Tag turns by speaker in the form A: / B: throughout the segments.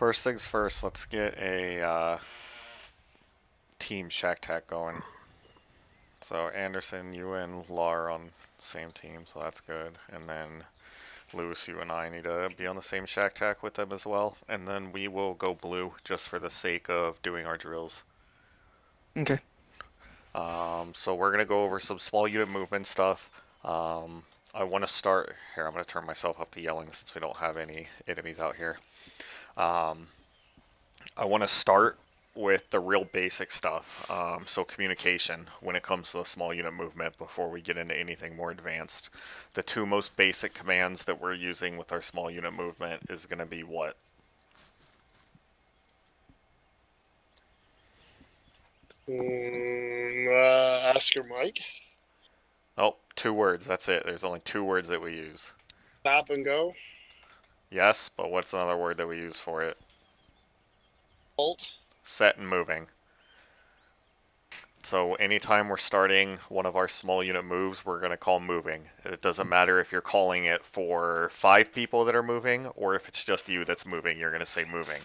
A: First things first, let's get a team shack tack going. So Anderson, you and Law are on the same team, so that's good. And then Lewis, you and I need to be on the same shack tack with them as well. And then we will go blue just for the sake of doing our drills.
B: Okay.
A: So we're gonna go over some small unit movement stuff. I want to start here. I'm gonna turn myself up to yelling since we don't have any enemies out here. I want to start with the real basic stuff. So communication when it comes to the small unit movement before we get into anything more advanced. The two most basic commands that we're using with our small unit movement is going to be what?
C: Oscar Mike.
A: Oh, 2 words. That's it. There's only 2 words that we use.
C: Stop and go.
A: Yes, but what's another word that we use for it?
C: Halt.
A: Set and moving. So anytime we're starting one of our small unit moves, we're going to call moving. It doesn't matter if you're calling it for 5 people that are moving or if it's just you that's moving, you're going to say moving.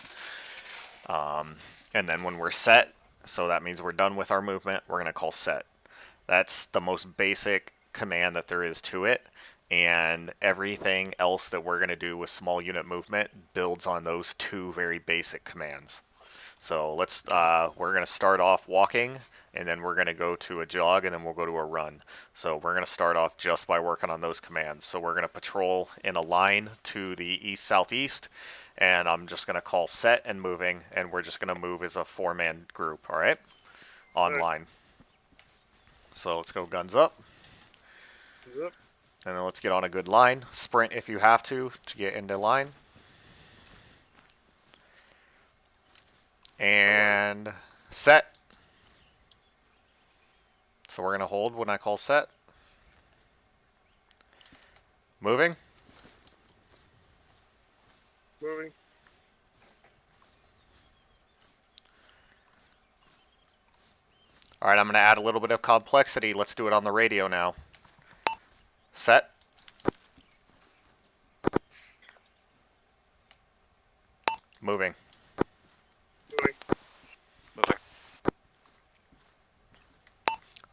A: And then when we're set, so that means we're done with our movement, we're going to call set. That's the most basic command that there is to it. And everything else that we're going to do with small unit movement builds on those 2 very basic commands. So we're going to start off walking, and then we're going to go to a jog, and then we'll go to a run. So we're going to start off just by working on those commands. So we're going to patrol in a line to the east-southeast, and I'm just going to call set and moving, and we're just going to move as a 4-man group, all right? Online. So let's go guns up.
C: Yep.
A: And then let's get on a good line. Sprint if you have to get into line. And set. So we're going to hold when I call set. Moving.
C: Moving.
A: All right, I'm going to add a little bit of complexity. Let's do it on the radio now. Set. Moving.
C: Moving.
D: Moving.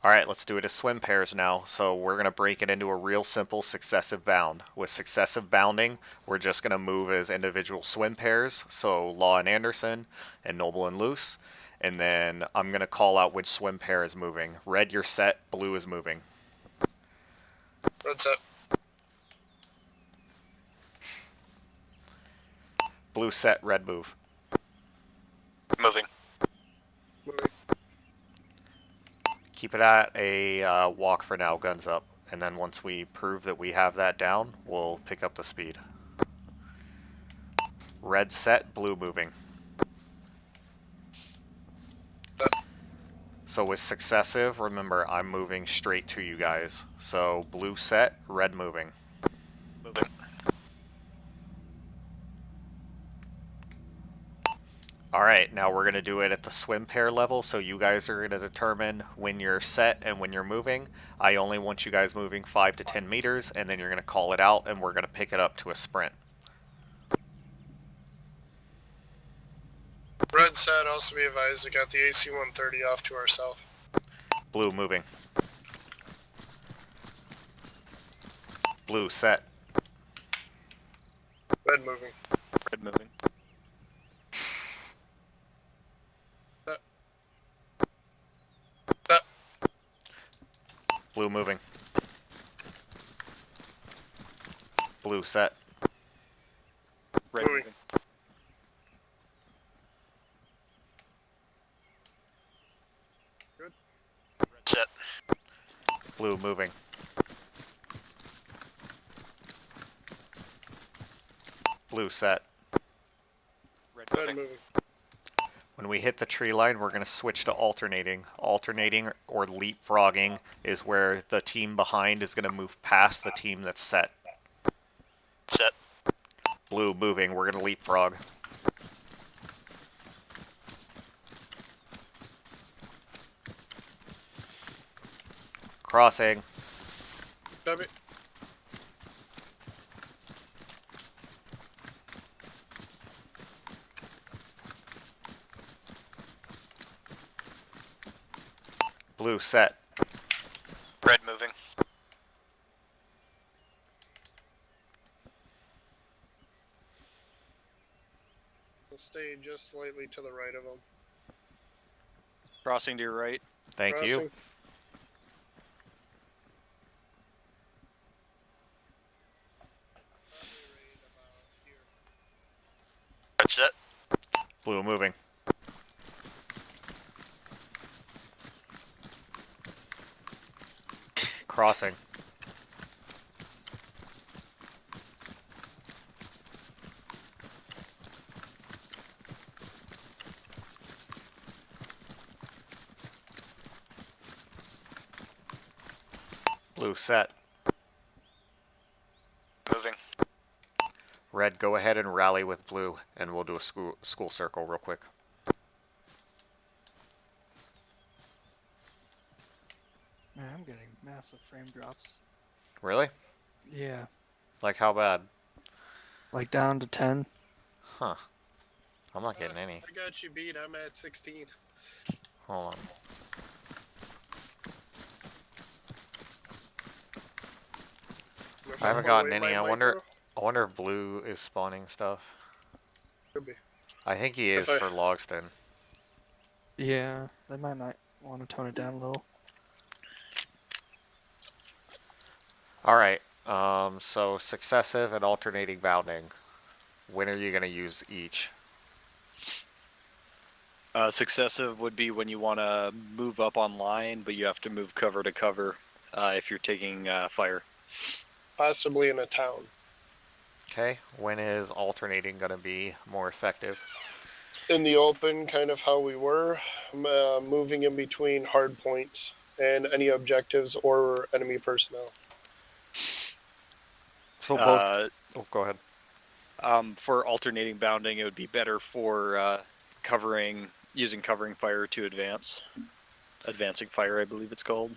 A: All right, let's do it as swim pairs now. So we're going to break it into a real simple successive bound. With successive bounding, we're just going to move as individual swim pairs. So Law and Anderson and Noble and Loose. And then I'm going to call out which swim pair is moving. Red, you're set. Blue is moving.
C: Red set.
A: Blue set, red move.
D: Moving.
C: Moving.
A: Keep it at a walk for now, guns up. And then once we prove that we have that down, we'll pick up the speed. Red set, blue moving. So with successive, remember I'm moving straight to you guys. So blue set, red moving.
D: Moving.
A: Alright, now we're going to do it at the swim pair level, so you guys are going to determine when you're set and when you're moving. I only want you guys moving 5 to 10 meters, and then you're going to call it out, and we're going to pick it up to a sprint.
C: Red set. Also be advised, we got the AC-130 off to our south.
A: Blue moving. Blue set.
C: Red moving.
D: Red moving.
C: Set. Set.
A: Blue moving. Blue set.
D: Red
C: Moving.
D: moving.
C: Good.
D: Red set.
A: Blue moving. Blue set.
D: Red
C: Red
D: moving.
C: moving.
A: When we hit the tree line, we're going to switch to alternating. Alternating or leapfrogging is where the team behind is going to move past the team that's set.
D: Set.
A: Blue moving, we're going to leapfrog. Crossing.
C: Copy.
A: Blue, set.
D: Red moving.
C: We'll stay just slightly to the right of them.
B: Crossing to your right.
A: Thank you.
C: Crossing.
D: Red set.
A: Blue moving. Crossing. Blue, set.
D: Moving.
A: Red, go ahead and rally with blue, and we'll do a school circle real quick.
E: Man, I'm getting massive frame drops.
A: Really?
E: Yeah,
A: Like how bad?
E: like down to 10.
A: Huh. I'm not getting any.
C: I got you beat. I'm at 16.
A: Hold on. I haven't gotten any. I wonder if blue is spawning stuff.
C: Could be.
A: I think he is for Logston.
E: Yeah, they might not want to tone it down a little.
A: Alright, so successive and alternating bounding. When are you going to use each?
B: Successive would be when you want to move up on line, but you have to move cover to cover if you're taking fire.
C: Possibly in a town.
A: Okay, when is alternating going to be more effective?
C: In the open, kind of how we were, moving in between hard points and any objectives or enemy personnel.
A: So both. Oh, go ahead.
B: For alternating bounding, it would be better for using covering fire to advance. Advancing fire, I believe it's called.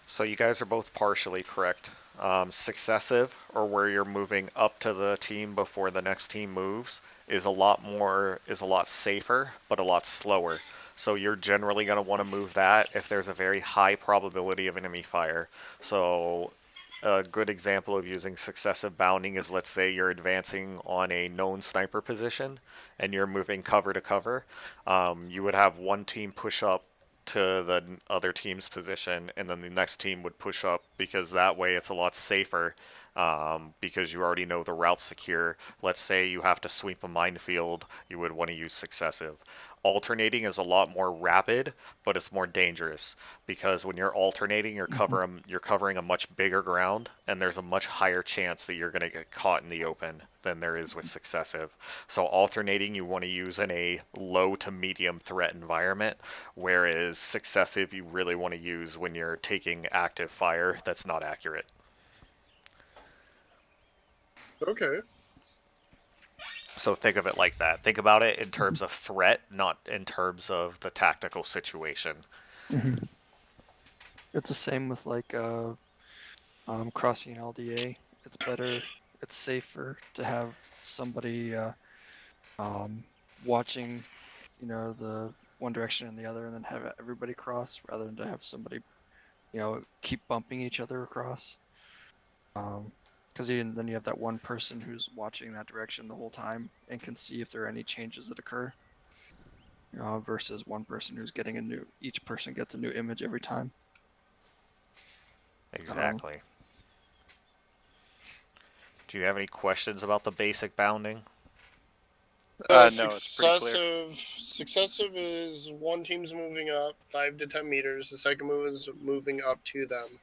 A: So you guys are both partially correct. Successive, or where you're moving up to the team before the next team moves, is a lot safer, but a lot slower. So you're generally going to want to move that if there's a very high probability of enemy fire. So a good example of using successive bounding is, let's say you're advancing on a known sniper position and you're moving cover to cover. You would have one team push up to the other team's position, and then the next team would push up, because that way it's a lot safer, because you already know the route's secure. Let's say you have to sweep a minefield, you would want to use successive. Alternating is a lot more rapid, but it's more dangerous, because when you're alternating, you're covering a much bigger ground, and there's a much higher chance that you're going to get caught in the open than there is with successive. So alternating you want to use in a low to medium threat environment, whereas successive you really want to use when you're taking active fire that's not accurate.
C: Okay.
A: So think of it like that. Think about it in terms of threat, not in terms of the tactical situation.
E: Mm-hmm. It's the same with like crossing an LDA. It's better, it's safer to have somebody watching, the one direction and the other, and then have everybody cross, rather than to have somebody, keep bumping each other across. Because then you have that one person who's watching that direction the whole time and can see if there are any changes that occur. Versus one person who's getting each person gets a new image every time.
A: Exactly. Do you have any questions about the basic bounding?
B: No, it's pretty clear.
C: Successive is one team's moving up 5 to 10 meters. The second move is moving up to them.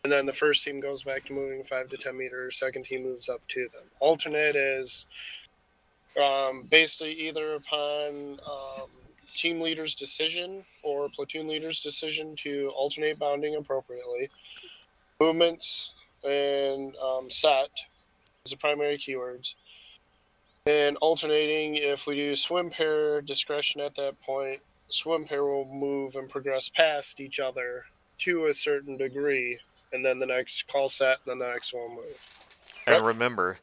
C: And then the first team goes back to moving 5 to 10 meters. Second team moves up to them. Alternate is basically either upon team leader's decision or platoon leader's decision to alternate bounding appropriately. Movements and set is the primary keywords. And alternating, if we do swim pair, discretion at that point, swim pair will move and progress past each other to a certain degree, and then the next call set, and then the next one will move.
A: And remember,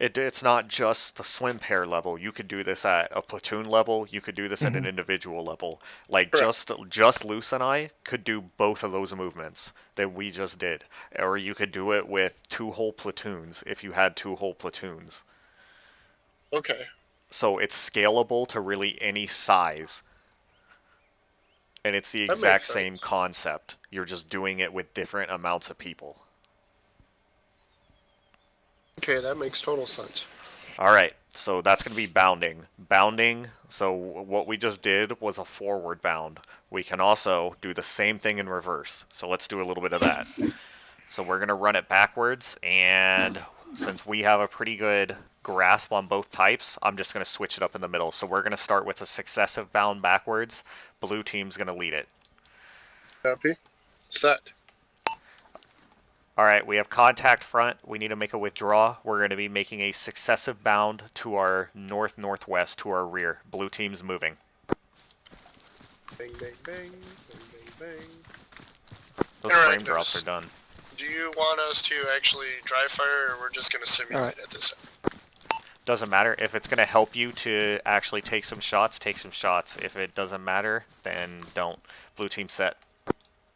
A: It's not just the swim pair level. You could do this at a platoon level. You could do this at an individual level. Like
C: Correct.
A: just Luce and I could do both of those movements that we just did, or you could do it with 2 whole platoons if you had 2 whole platoons.
C: Okay.
A: So it's scalable to really any size, and it's the
C: That makes
A: exact same
C: sense.
A: concept. You're just doing it with different amounts of people.
C: Okay, that makes total sense.
A: All right, so that's going to be bounding. Bounding, so what we just did was a forward bound. We can also do the same thing in reverse. So let's do a little bit of that. So we're going to run it backwards, and since we have a pretty good grasp on both types, I'm just going to switch it up in the middle. So we're going to start with a successive bound backwards. Blue team's going to lead it.
C: Copy. Set.
A: All right, we have contact front. We need to make a withdraw. We're going to be making a successive bound to our north-northwest, to our rear. Blue team's moving.
C: Bang, bang, bang, bang, bang, bang.
A: Those
C: All right,
A: frame drops are done.
C: Do you want us to actually dry fire, or we're just going to simulate
E: Alright.
C: at this?
A: Doesn't matter. If it's going to help you to actually take some shots, take some shots. If it doesn't matter, then don't. Blue team set.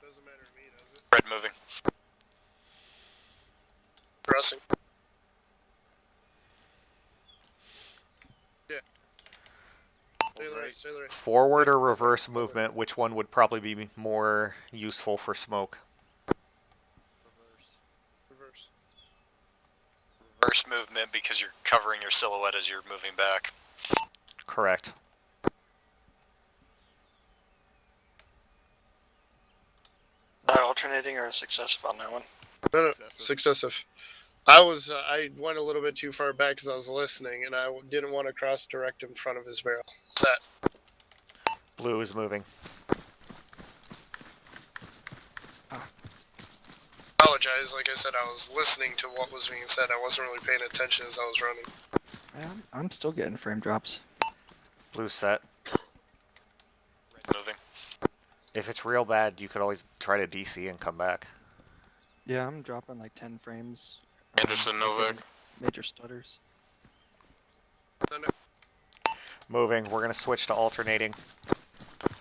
C: Doesn't matter to me, does it?
D: Red moving.
C: Crossing. Yeah. Stay to the right, stay to the right.
A: Forward or reverse movement, which one would probably be more useful for smoke?
C: Reverse.
D: Reverse movement because you're covering your silhouette as you're moving back.
A: Correct.
F: Not alternating or successive on that one?
C: No, successive. I went a little bit too far back because I was listening, and I didn't want to cross direct in front of his barrel. Set.
A: Blue is moving.
C: Apologize, like I said, I was listening to what was being said. I wasn't really paying attention as I was running.
E: Yeah, I'm still getting frame drops.
A: Blue set.
D: Red moving.
A: If it's real bad, you could always try to DC and come back.
E: Yeah, I'm dropping like 10 frames.
D: Anderson, Novak.
E: Major stutters.
A: Moving. We're going to switch to alternating.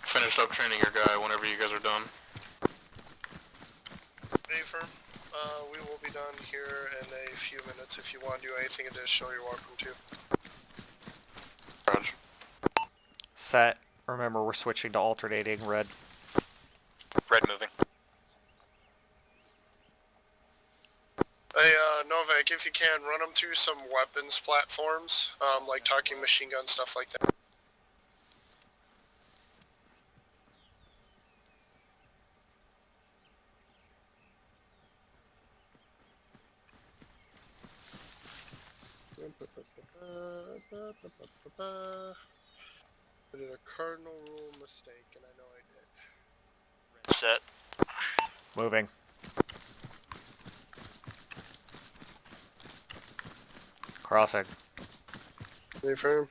D: Finished up training your guy whenever you guys are done.
C: Hey, firm. We will be done here in a few minutes. If you want to do anything additional, you're welcome to.
D: Roger.
A: Set. Remember, we're switching to alternating. Red.
D: Red moving.
C: Hey, Novak, if you can, run them through some weapons platforms, like talking machine gun, stuff like that. I did a cardinal rule mistake, and I know I did.
D: Set.
A: Moving. Crossing.
C: Stay firm.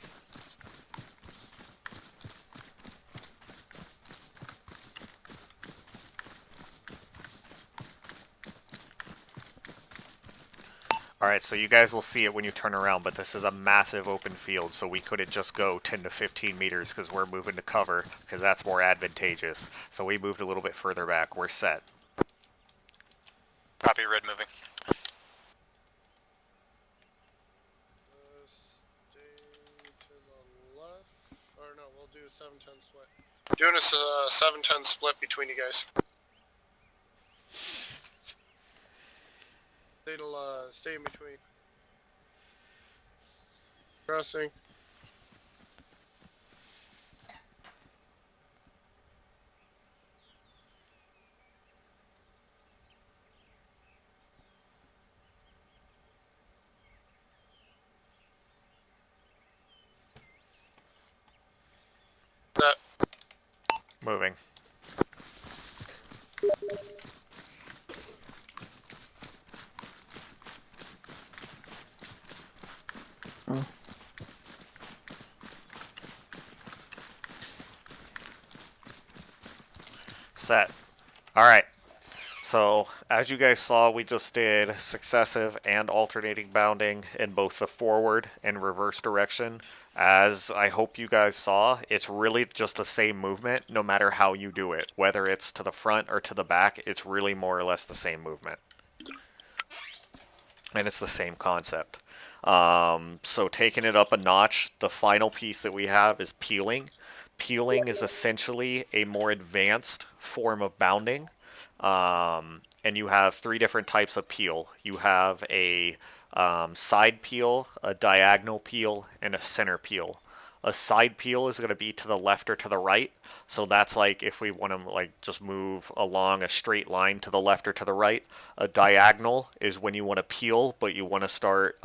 A: Alright, so you guys will see it when you turn around, but this is a massive open field, so we couldn't just go 10 to 15 meters because we're moving to cover, because that's more advantageous. So we moved a little bit further back. We're set.
D: Copy, red moving.
C: Stay to the left. Or no, we'll do a 7-10 split. Doing a 7-10 split between you guys. Stay in between. Crossing. That.
A: Moving.
E: Oh.
A: Set. Alright. So, as you guys saw, we just did successive and alternating bounding in both the forward and reverse direction. As I hope you guys saw, it's really just the same movement no matter how you do it. Whether it's to the front or to the back, it's really more or less the same movement. And it's the same concept. So taking it up a notch, the final piece that we have is peeling. Peeling is essentially a more advanced form of bounding. And you have 3 different types of peel. You have a side peel, a diagonal peel, and a center peel. A side peel is going to be to the left or to the right. So that's like if we want to like just move along a straight line to the left or to the right. A diagonal is when you want to peel, but you want to start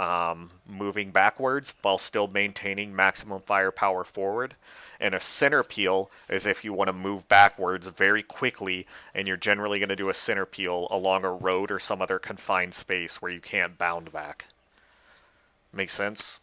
A: moving backwards while still maintaining maximum firepower forward. And a center peel is if you want to move backwards very quickly, and you're generally going to do a center peel along a road or some other confined space where you can't bound back. Make sense?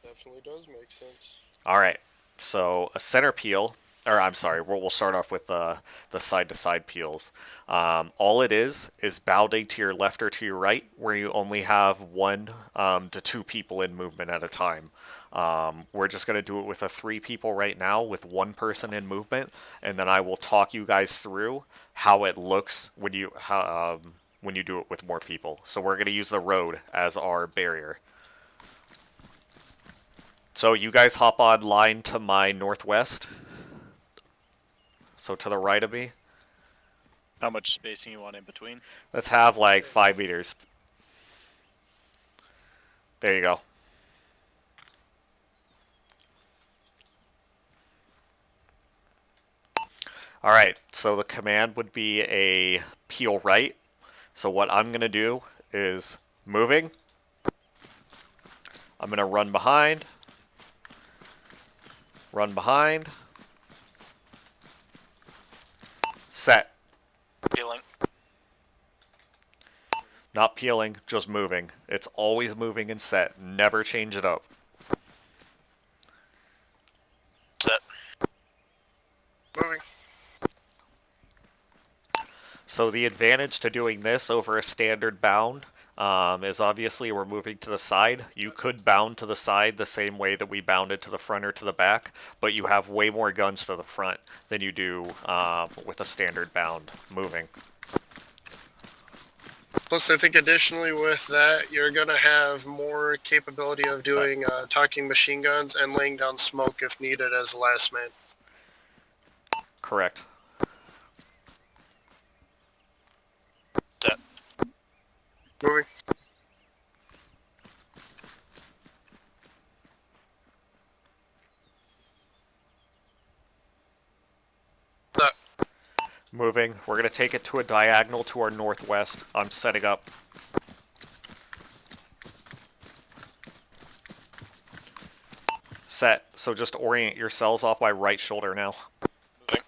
C: Definitely does make sense.
A: All right. So a center peel, or I'm sorry, we'll start off with the side-to-side peels. All it is bounding to your left or to your right, where you only have 1 to 2 people in movement at a time. We're just going to do it with 3 people right now with 1 person in movement, and then I will talk you guys through how it looks when you do it with more people. So we're going to use the road as our barrier. So you guys hop on line to my northwest. So to the right of me.
B: How much spacing you want in between?
A: Let's have like 5 meters. There you go. Alright, so the command would be a peel right. So what I'm going to do is moving. I'm going to run behind. Run behind. Set.
D: Peeling.
A: Not peeling, just moving. It's always moving and set. Never change it up.
D: Set.
F: Moving.
A: So the advantage to doing this over a standard bound is obviously we're moving to the side. You could bound to the side the same way that we bounded to the front or to the back, but you have way more guns to the front than you do with a standard bound moving.
C: Plus, I think additionally with that, you're going to have more capability of doing talking machine guns and laying down smoke if needed as a last man.
A: Correct.
D: Set.
C: Moving.
F: Set.
A: Moving. We're going to take it to a diagonal to our northwest. I'm setting up. Set. So just orient yourselves off my right shoulder now.
D: Moving.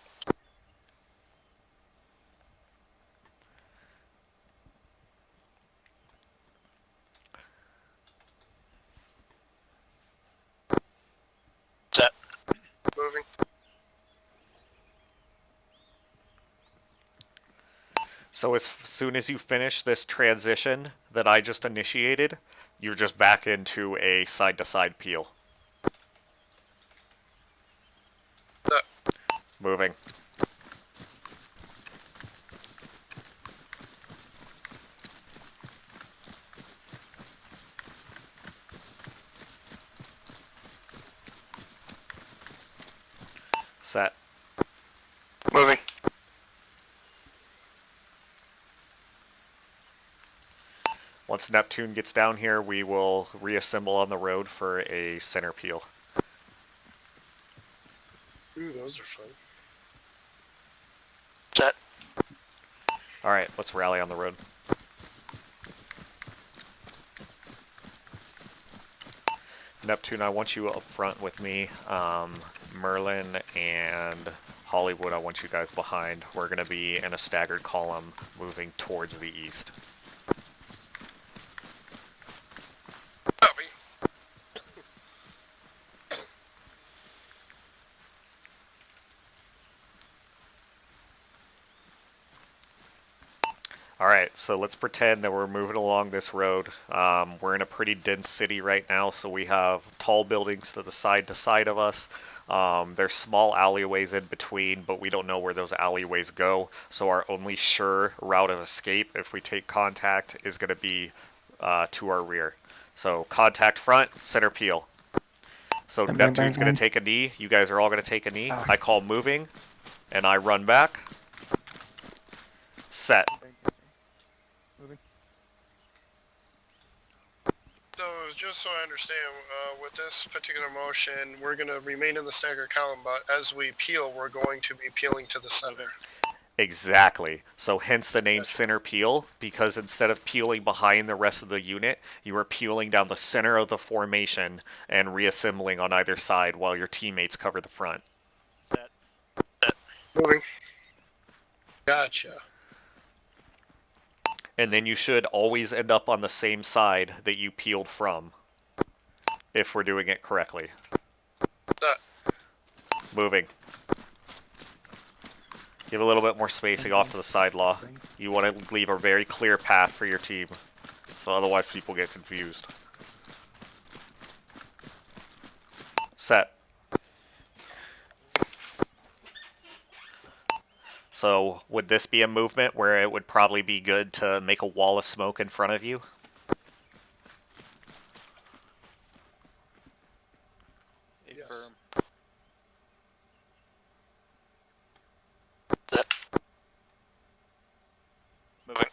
D: Set.
F: Moving.
A: So as soon as you finish this transition that I just initiated, you're just back into a side-to-side peel.
F: Set.
A: Moving. Set.
F: Moving.
A: Once Neptune gets down here, we will reassemble on the road for a center peel.
C: Ooh, those are fun.
F: Set.
A: Alright, let's rally on the road. Neptune, I want you up front with me. Merlin and Hollywood, I want you guys behind. We're going to be in a staggered column moving towards the east.
F: Copy.
A: Alright, so let's pretend that we're moving along this road. We're in a pretty dense city right now, so we have tall buildings to side of us. There's small alleyways in between, but we don't know where those alleyways go, so our only sure route of escape if we take contact is going to be to our rear. So contact front, center peel. So
E: Bang, bang,
A: Neptune's
E: bang,
A: going to
E: bang.
A: take a knee, you guys are all going to take a knee.
E: Ah.
A: I call moving, and I run back. Set.
E: Moving.
C: So just so I understand, with this particular motion, we're going to remain in the staggered column, but as we peel, we're going to be peeling to the center.
A: Exactly. So hence the name
C: Gotcha.
A: center peel, because instead of peeling behind the rest of the unit, you are peeling down the center of the formation and reassembling on either side while your teammates cover the front.
B: Set.
C: Moving. Gotcha.
A: And then you should always end up on the same side that you peeled from, if we're doing it correctly. Moving. Give a little bit more spacing off to the side, Law. You want to leave a very clear path for your team, so otherwise people get confused. Set. So would this be a movement where it would probably be good to make a wall of smoke in front of you?
B: Affirm.
F: Set.
B: Moving.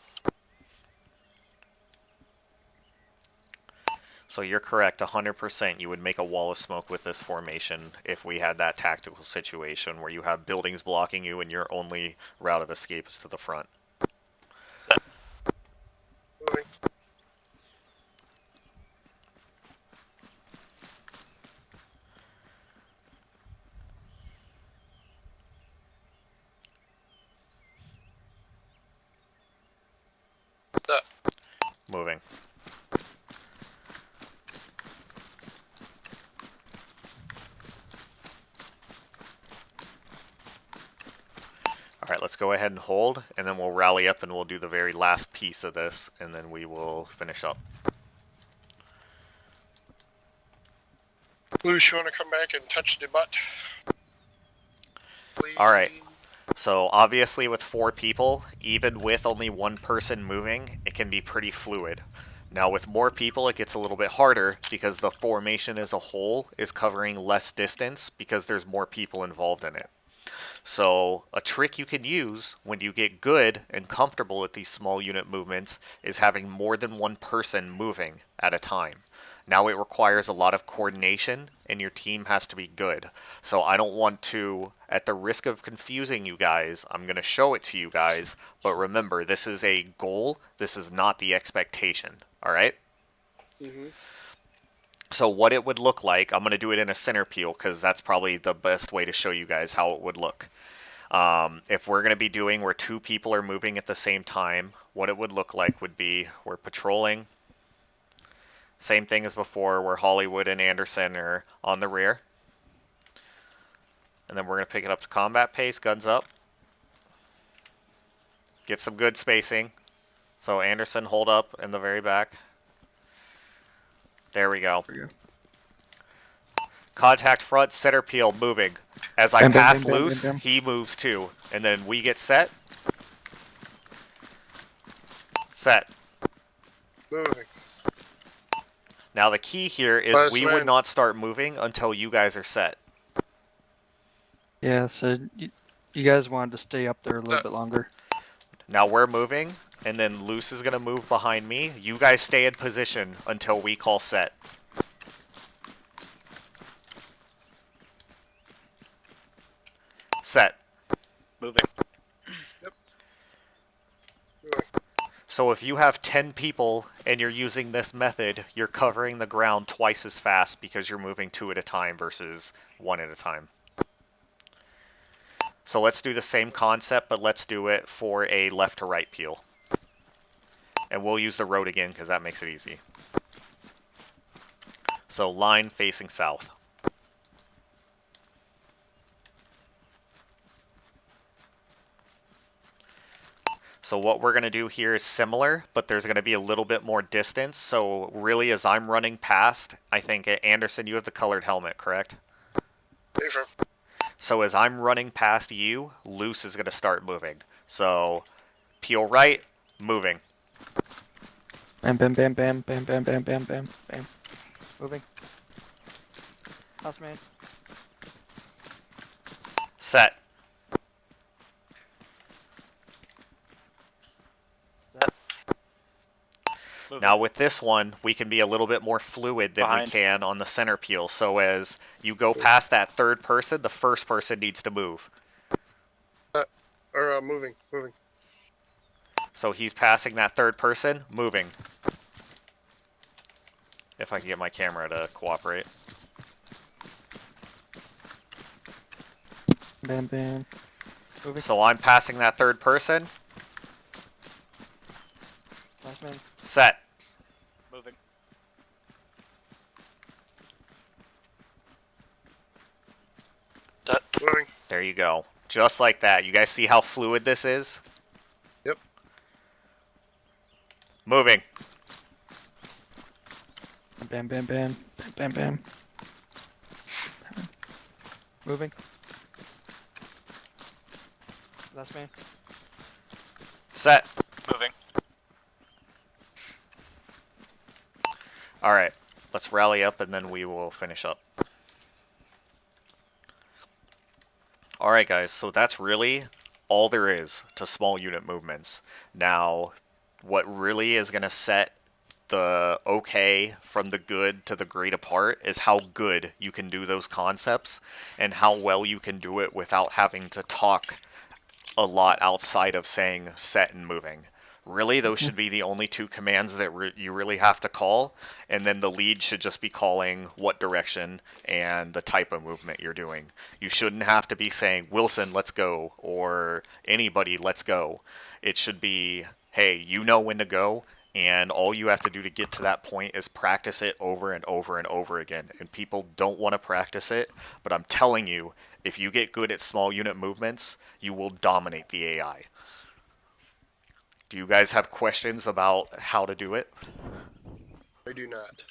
A: So you're correct, 100%. You would make a wall of smoke with this formation if we had that tactical situation where you have buildings blocking you and your only route of escape is to the front.
B: Set.
C: Moving.
A: Moving. Alright, let's go ahead and hold, and then we'll rally up and we'll do the very last piece of this, and then we will finish up.
C: Luce, you want to come back and touch the butt? Please.
A: Alright. So obviously with 4 people, even with only 1 person moving, it can be pretty fluid. Now with more people it gets a little bit harder because the formation as a whole is covering less distance because there's more people involved in it. So a trick you can use when you get good and comfortable with these small unit movements is having more than 1 person moving at a time. Now it requires a lot of coordination and your team has to be good. So I don't want to, at the risk of confusing you guys, I'm going to show it to you guys, but remember this is a goal, this is not the expectation, alright?
C: Mm-hmm.
A: So what it would look like, I'm going to do it in a center peel because that's probably the best way to show you guys how it would look. If we're going to be doing where 2 people are moving at the same time, what it would look like would be we're patrolling. Same thing as before, where Hollywood and Anderson are on the rear. And then we're going to pick it up to combat pace, guns up. Get some good spacing. So Anderson, hold up in the very back. There we go. Contact front, center peel, moving. As I
E: Bam, bam,
A: pass
E: bam, bam,
A: loose,
E: bam, bam.
A: he moves too. And then we get set. Set.
C: Moving.
A: Now the key here is
C: Last
A: we would
C: man.
A: not start moving until you guys are set.
E: Yeah, so you guys wanted to stay up there a little bit longer.
A: Now we're moving, and then Luce is going to move behind me. You guys stay in position until we call set. Set.
B: Moving.
A: So if you have 10 people and you're using this method, you're covering the ground twice as fast because you're moving 2 at a time versus 1 at a time. So let's do the same concept, but let's do it for a left to right peel. And we'll use the road again because that makes it easy. So line facing south. So what we're going to do here is similar, but there's going to be a little bit more distance. So really, as I'm running past, I think, Anderson, you have the colored helmet, correct?
F: Affirm.
A: So as I'm running past you, Loose is going to start moving. So peel right, moving.
E: Bam, bam, bam, bam, bam, bam, bam, bam, bam, bam. Moving. Last man.
A: Set.
B: Moving.
A: Now with this one, we can be a little bit more fluid than
B: Behind.
A: we can on the center peel. So as you go past that third person, the first person needs to move.
C: Moving.
A: So he's passing that third person, moving. If I can get my camera to cooperate.
E: Bam, bam. Moving.
A: So I'm passing that third person,
E: Last man.
A: set.
B: Moving.
C: Moving.
A: There you go. Just like that. You guys see how fluid this is?
C: Yep.
A: Moving.
E: Bam, bam, bam, bam, bam, bam. Moving. Last man.
A: Set.
D: Moving.
A: Alright. Let's rally up and then we will finish up. Alright guys, so that's really all there is to small unit movements. Now, what really is going to set the okay from the good to the great apart is how good you can do those concepts and how well you can do it without having to talk a lot outside of saying set and moving. Really, those should be the only two commands that you really have to call, and then the lead should just be calling what direction and the type of movement you're doing. You shouldn't have to be saying, Wilson, let's go, or anybody, let's go. It should be, hey, you know when to go, and all you have to do to get to that point is practice it over and over and over again. And people don't want to practice it, but I'm telling you, if you get good at small unit movements, you will dominate the AI. Do you guys have questions about how to do it?
C: I do not.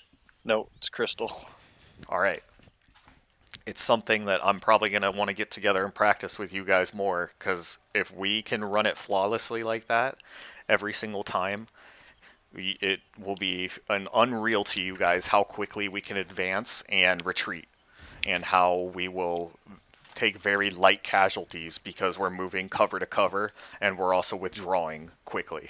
B: No, it's crystal.
A: All right. It's something that I'm probably going to want to get together and practice with you guys more, because if we can run it flawlessly like that every single time, it will be an unreal to you guys how quickly we can advance and retreat, and how we will take very light casualties because we're moving cover to cover and we're also withdrawing quickly.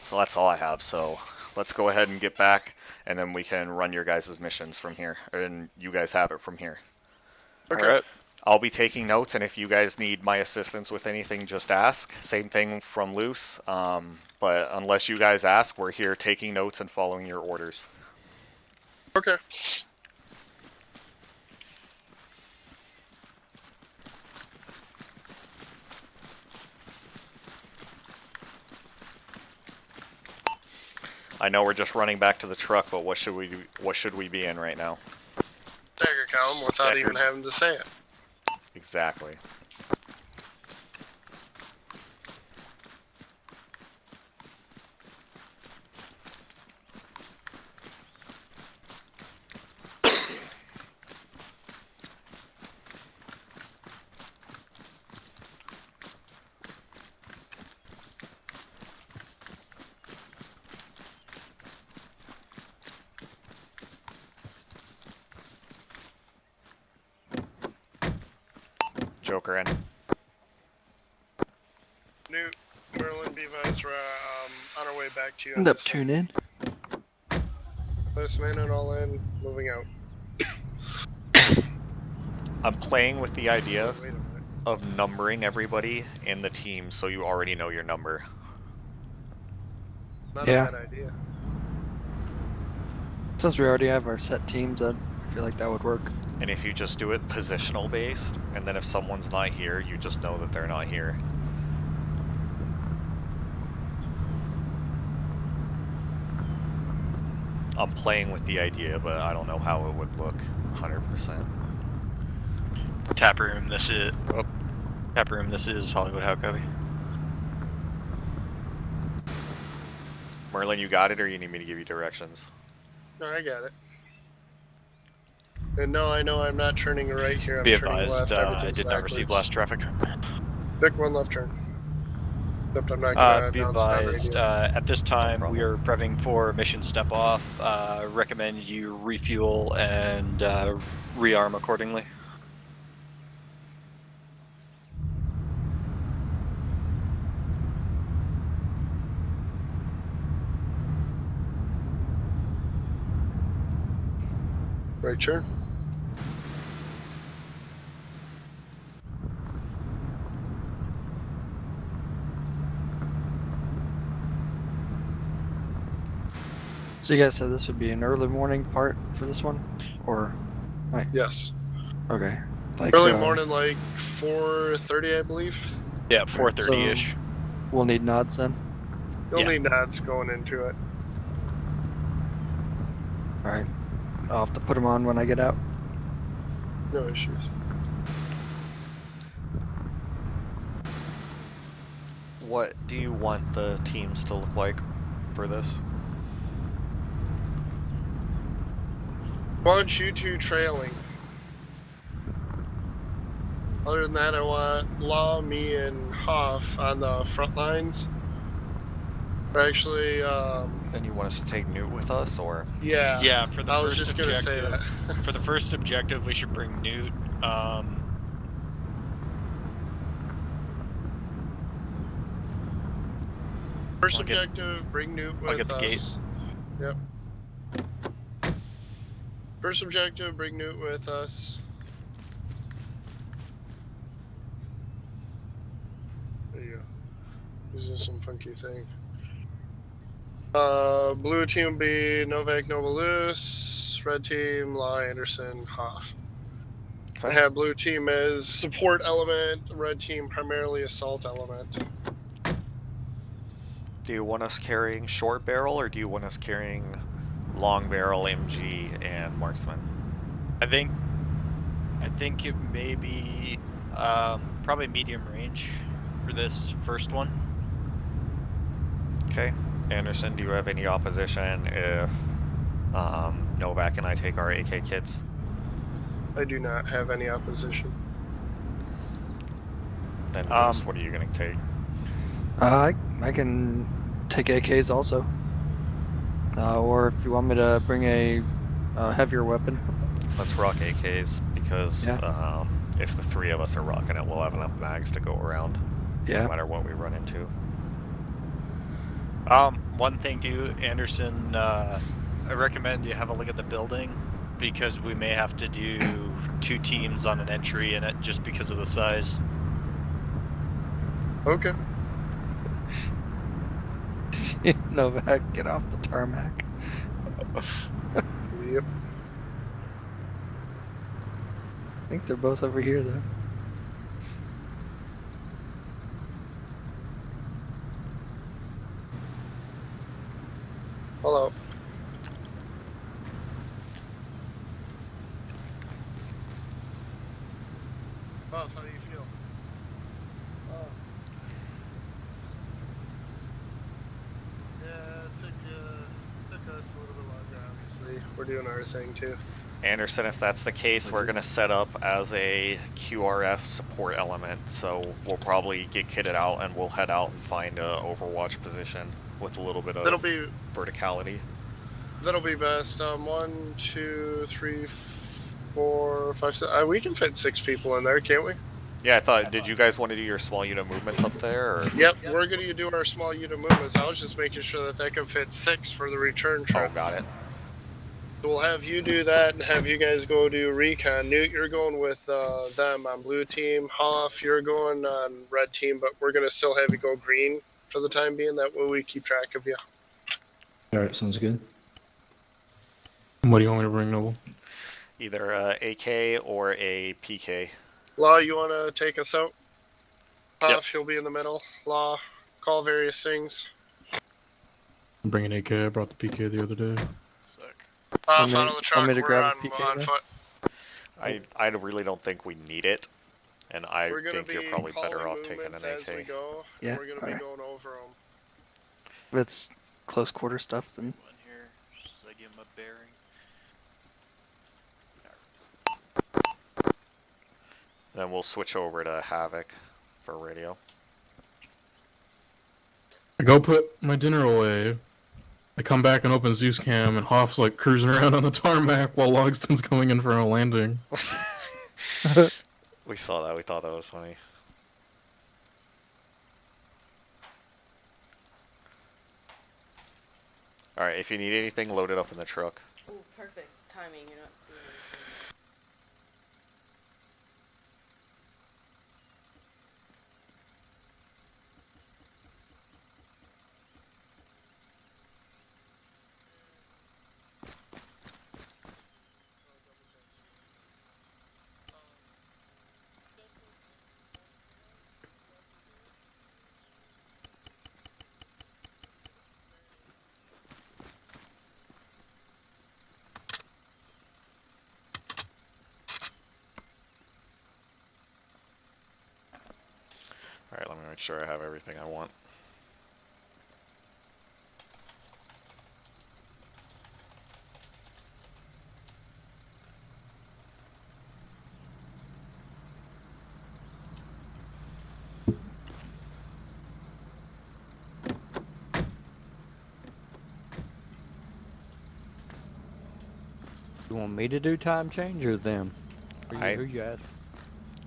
A: So that's all I have. So let's go ahead and get back, and then we can run your guys' missions from here, and you guys have it from here.
C: Okay.
B: All right.
A: I'll be taking notes, and if you guys need my assistance with anything, just ask. Same thing from Loose, but unless you guys ask, we're here taking notes and following your orders.
C: Okay.
A: I know we're just running back to the truck, but what should we do? What should we be in right now?
C: Stagger column without even
B: Staggered.
C: having to say it.
A: Exactly. Joker in.
C: Newt, Merlin, Beavis, we're on our way back to you.
E: End up tune in.
C: Last man and all in, moving out.
A: I'm playing with the idea
C: Wait a minute.
A: of numbering everybody in the team so you already know your number.
C: Not
E: Yeah.
C: a bad idea.
E: Since we already have our set teams, I feel like that would work.
A: And if you just do it positional based, and then if someone's not here, you just know that they're not here. I'm playing with the idea, but I don't know how it would look 100%.
D: Tap room, this is.
B: Tap room. This is Hollywood. How copy?
A: Merlin, you got it, or you need me to give you directions?
C: No, I got it. And no, I know I'm not turning right here. I'm
B: Be
C: turning
B: advised,
C: left.
B: I
C: Everything's
B: did not receive last
C: backwards.
B: traffic.
C: Pick one left turn. Except I'm not gonna
B: Be
C: announce it on
B: advised,
C: radio.
B: at this time we
A: problem.
B: are prepping for mission step off. Recommend you refuel and rearm accordingly.
C: Right turn.
E: So you guys said this would be an early morning part for this one, or
C: Yes.
E: okay, like
C: Early morning, like 4:30, I believe.
B: Yeah, 4:30-ish.
E: So we'll need nods then.
C: You'll
B: Yeah.
C: need nods going into it.
E: All right, I'll have to put them on when I get out.
C: No issues.
A: What do you want the teams to look like for this?
C: Want you two trailing. Other than that, I want Law, me, and Hoff on the front lines. Actually,
A: And you want us to take Newt with us, or?
C: yeah.
B: Yeah, for the
C: I was
B: first
C: just gonna say
B: objective.
C: that.
B: For the first objective, we should bring Newt.
C: First
B: I'll get-
C: objective, bring Newt with
B: I'll get the
C: us.
B: gate.
C: Yep. First objective, bring Newt with us. There you go. This is some funky thing. Blue team be Novak Novalus, red team Law Anderson Hoff. I
A: Okay.
C: have blue team as support element, red team primarily assault element.
A: Do you want us carrying short barrel, or do you want us carrying long barrel, MG, and marksman?
B: I think it may be probably medium range for this first one.
A: Okay. Anderson, do you have any opposition if Novak and I take our AK kits?
C: I do not have any opposition.
A: Then Bruce, what are you going to take?
E: I can take AKs also, or if you want me to bring a heavier weapon.
A: Let's rock AKs, because
E: Yeah.
A: if the three of us are rocking it, we'll have enough mags to go around,
E: Yeah.
A: no matter what we run into.
B: One thing too, Anderson, I recommend you have a look at the building, because we may have to do 2 teams on an entry in it just because of the size.
C: Okay.
E: Novak, get off the tarmac.
C: Yep.
E: I think they're both over here though.
C: Hello. Buff, how do you feel? Oh. Yeah, it took us a little bit longer, obviously. We're doing our thing too.
A: Anderson, if that's the case, we're going to set up as a QRF support element, so we'll probably get kitted out and we'll head out and find a overwatch position with a little bit of verticality.
C: That'll be best. 1, 2, 3, 4, 5, 6. We can fit 6 people in there, can't we?
A: Yeah, I thought, did you guys want to do your small unit movements up there? Or?
C: Yep, we're going to do our small unit movements. I was just making sure that can fit 6 for the return trip.
A: Oh, got it.
C: So we'll have you do that and have you guys go do recon. Newt, you're going with them on blue team. Hoff, you're going on red team, but we're going to still have you go green for the time being. That way we keep track of you.
G: Alright, sounds good. What do you want me to bring, Noble?
A: Either a AK or a PK.
C: Law, you want to take us out? Hoff,
B: Yep.
C: He'll be in the middle. Law, call various things.
G: I'm bringing AK. I brought the PK the other day.
B: Sick.
F: Off
E: Want
F: out
E: me-
F: of the
E: want
F: truck,
E: me to
F: we're
E: grab a
F: on,
E: PK
F: on
E: then?
F: foot.
A: I really don't think we need it, and I
C: We're going to
A: think
C: be
A: you're probably better
C: calling
A: off taking an
C: movements as we
A: AK.
C: go.
E: Yeah,
C: We're going to be
E: alright.
C: going over them.
E: If it's close quarter stuff, then
B: One here, just so I give him a bearing.
A: Then we'll switch over to Havoc for radio.
G: I go put my dinner away. I come back and open Zeus Cam, and Hoff's like cruising around on the tarmac while Logston's coming in for a landing.
A: We saw that. We thought that was funny. Alright, if you need anything, load it up in the truck.
H: Ooh, perfect timing. You're not doing anything.
A: Alright, let me make sure I have everything I want.
I: You want me to do time change or them? Who you ask?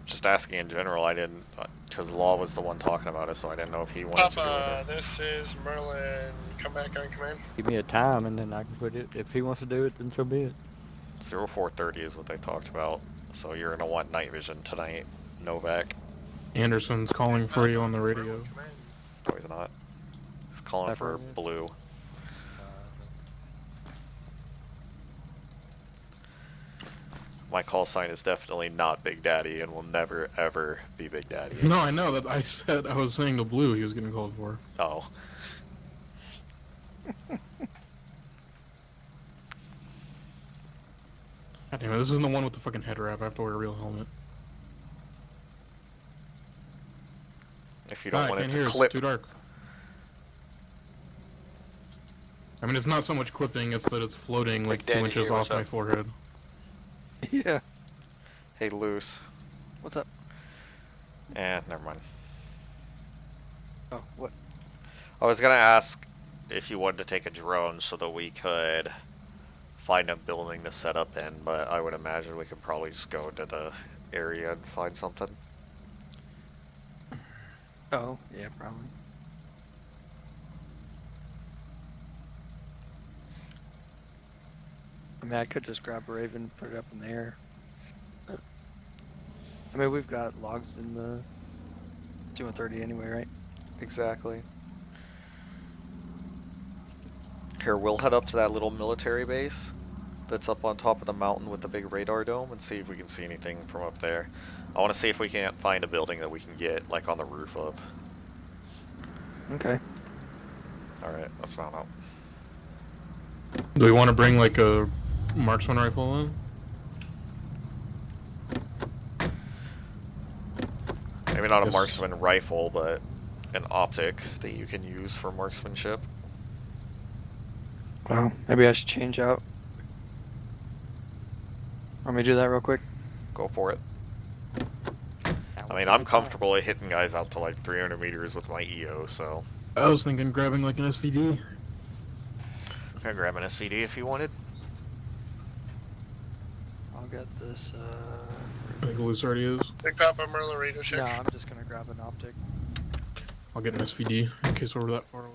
A: Just asking in general, I didn't, because Law was the one talking about it, so I didn't know if he wanted to do
C: Papa,
A: it.
C: this is Merlin. Come back on command.
I: Give me a time and then I can put it. If he wants to do it, then so be it.
A: 0430 is what they talked about, so you're gonna want night vision tonight, Novak.
G: Anderson's calling for you on the radio.
C: Merlin, command.
A: No, he's not. He's calling for
I: Pepper is?
A: Blue. My call sign is definitely not Big Daddy and will never ever be Big Daddy.
G: No, I know that. I was saying to Blue he was getting called for.
A: Oh.
G: God damn it, this isn't the one with the fucking head wrap. I have to wear a real helmet.
A: If you don't
G: I
A: want it
G: can't
A: to
G: hear.
A: clip.
G: It's too dark. I mean, it's not so much clipping, it's that it's floating like
D: Danny
G: 2 inches
D: here,
G: off
D: what's
G: my
D: up?
G: forehead.
E: yeah.
A: Hey, Loose.
E: What's up?
A: Never mind.
E: Oh, what?
A: I was gonna ask if you wanted to take a drone so that we could find a building to set up in, but I would imagine we could probably just go to the area and find something.
E: Oh, yeah, probably. I mean, I could just grab a Raven, put it up in the air. I mean, we've got logs in the 230 anyway, right?
A: Exactly. Here, we'll head up to that little military base that's up on top of the mountain with the big radar dome and see if we can see anything from up there. I want to see if we can't find a building that we can get, like, on the roof of.
E: Okay.
A: Alright, let's mount up.
G: Do we want to bring like a marksman rifle in?
A: Maybe not a
G: Yes.
A: marksman rifle, but an optic that you can use for marksmanship.
E: Well, maybe I should change out. Want me to do that real quick?
A: Go for it. I mean, I'm comfortable at hitting guys out to like 300 meters with my EO, so.
G: I was thinking grabbing like an SVD.
A: I can grab an SVD if you wanted.
E: I'll get this,
G: I think Loose already is.
C: Big Papa, Merlin radio check.
E: No, I'm just gonna grab an optic.
G: I'll get an SVD in case we're that far away.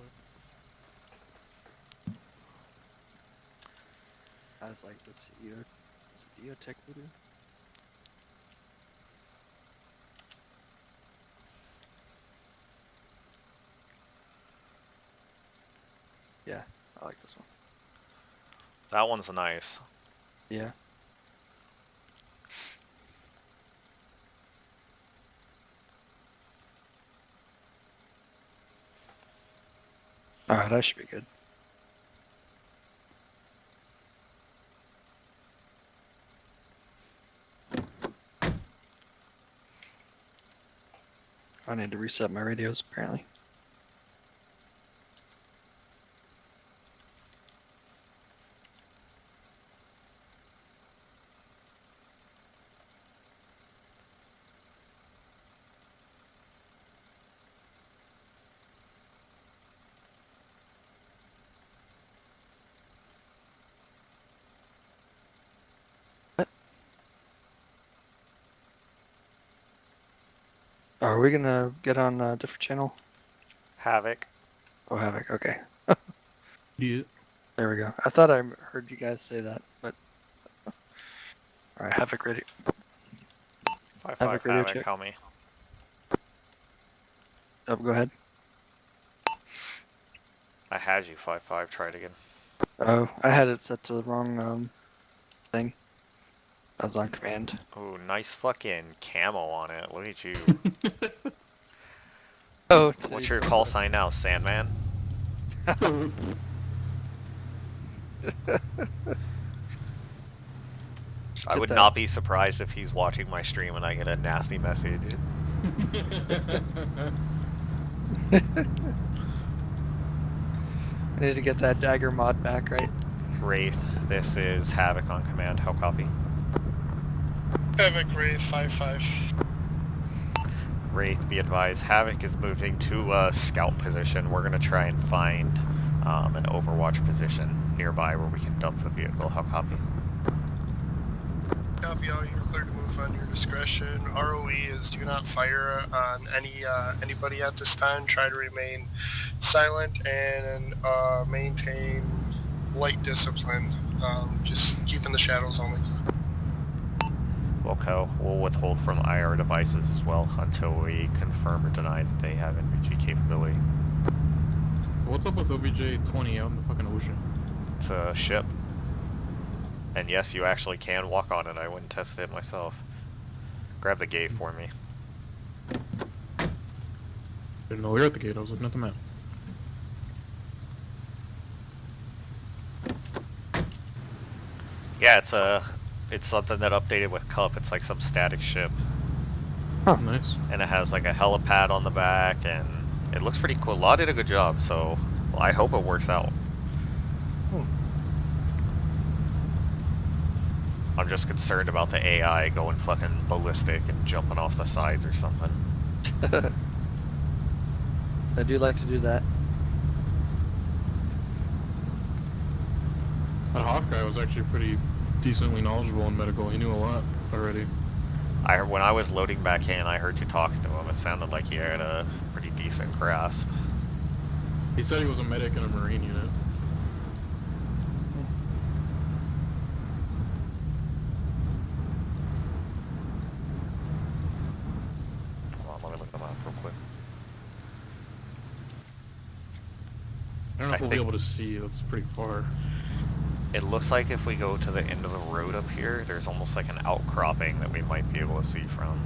E: I was like, this EO, is it EO tech video? Yeah, I like this one.
A: That one's nice.
E: Yeah. Alright, I should be good. I need to reset my radios, apparently. Are we gonna get on a different channel?
A: Havoc.
E: Oh, Havoc. Okay.
G: Yeah.
E: There we go. I thought I heard you guys say that, but all right. Havoc ready.
A: 5-5
E: Havoc radio
A: Havoc,
E: check.
A: help me.
E: Oh, go ahead.
A: I had you 5-5, try it again.
E: Oh, I had it set to the wrong thing. I was on command.
A: Ooh, nice fucking camo on it. Look at you.
E: Oh,
A: What's your call sign now, Sandman? I would not be surprised if he's watching my stream and I get a nasty message.
E: I need to get that dagger mod back, right?
A: Wraith, this is Havoc on command. How copy?
C: Havoc Wraith 5-5.
A: Wraith, be advised, Havoc is moving to a scout position. We're going to try and find an overwatch position nearby where we can dump the vehicle. How copy?
C: Copy all, you're clear to move on your discretion. ROE is do not fire on anybody at this time. Try to remain silent and maintain light discipline. Just keep in the shadows only.
A: Wilco, we'll withhold from IR devices as well until we confirm or deny that they have NVG capability.
G: What's up with OBJ-20 out in the fucking ocean?
A: It's a ship. And yes, you actually can walk on it. I went and tested it myself. Grab the gate for me.
G: Didn't know we were at the gate, I was looking at the map.
A: Yeah, it's something that updated with Cup. It's like some static ship.
G: Huh, nice.
A: And it has like a helipad on the back, and it looks pretty cool. Law did a good job, so I hope it works out. I'm just concerned about the AI going fucking ballistic and jumping off the sides or something.
E: I do like to do that.
G: That Hawk guy was actually pretty decently knowledgeable in medical. He knew a lot already.
A: When I was loading back in, I heard you talking to him. It sounded like he had a pretty decent grasp.
G: He said he was a medic in a Marine unit.
A: Hold on, let me look them up real quick.
G: I don't know if we'll be able to see, that's pretty far.
A: It looks like if we go to the end of the road up here, there's almost like an outcropping that we might be able to see from.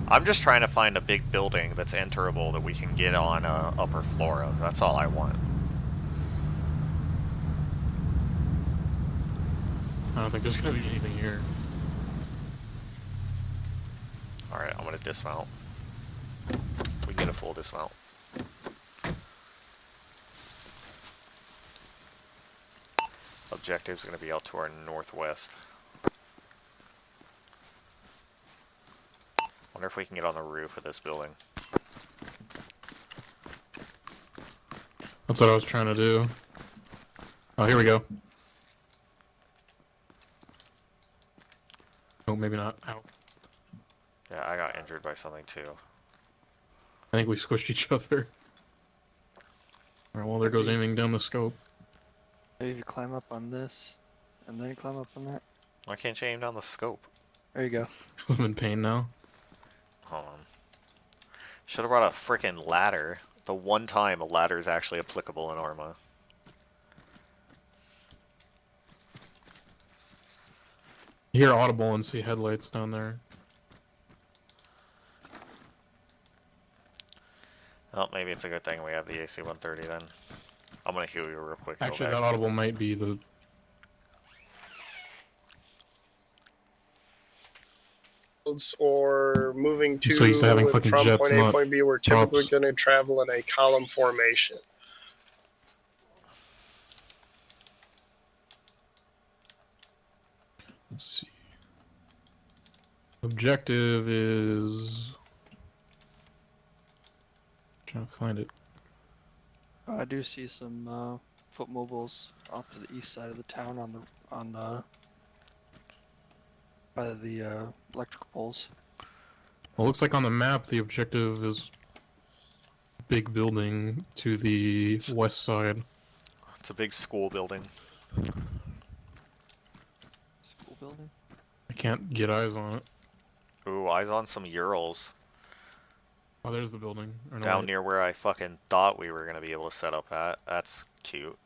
A: I'm just trying to find a big building that's enterable that we can get on a upper floor of. That's all I want.
G: I don't think there's gonna be anything here.
A: Alright, I'm gonna dismount. We can get a full dismount. Objective's gonna be out to our northwest. Wonder if we can get on the roof of this building.
G: That's what I was trying to do. Oh, here we go. Oh, maybe not. Ow.
A: Yeah, I got injured by something too.
G: I think we squished each other. Alright, well, there goes aiming down the scope.
E: Maybe if you climb up on this, and then climb up on that.
A: Why can't you aim down the scope?
E: There you go.
G: I'm in pain now.
A: Hold on. Should have brought a frickin' ladder. The one time a ladder is actually applicable in ArmA.
G: You hear audible and see headlights down there.
A: Oh, maybe it's a good thing we have the AC-130 then. I'm gonna heal you real quick.
G: Actually, that audible might be the...
C: Or moving to
G: So used to having
C: and
G: fucking
C: from
G: jets,
C: point A,
G: not
C: point B, we're typically
G: props.
C: going to travel in a column formation.
G: Let's see. Objective is... Trying to find it.
E: I do see some foot mobiles off to the east side of the town on the by the electrical poles.
G: Well, it looks like on the map the objective is big building to the west side.
A: It's a big school building.
E: School building?
G: I can't get eyes on it.
A: Ooh, eyes on some Urals.
G: Oh, there's the building. Or no,
A: Down
G: wait.
A: near where I fucking thought we were gonna be able to set up at. That's cute.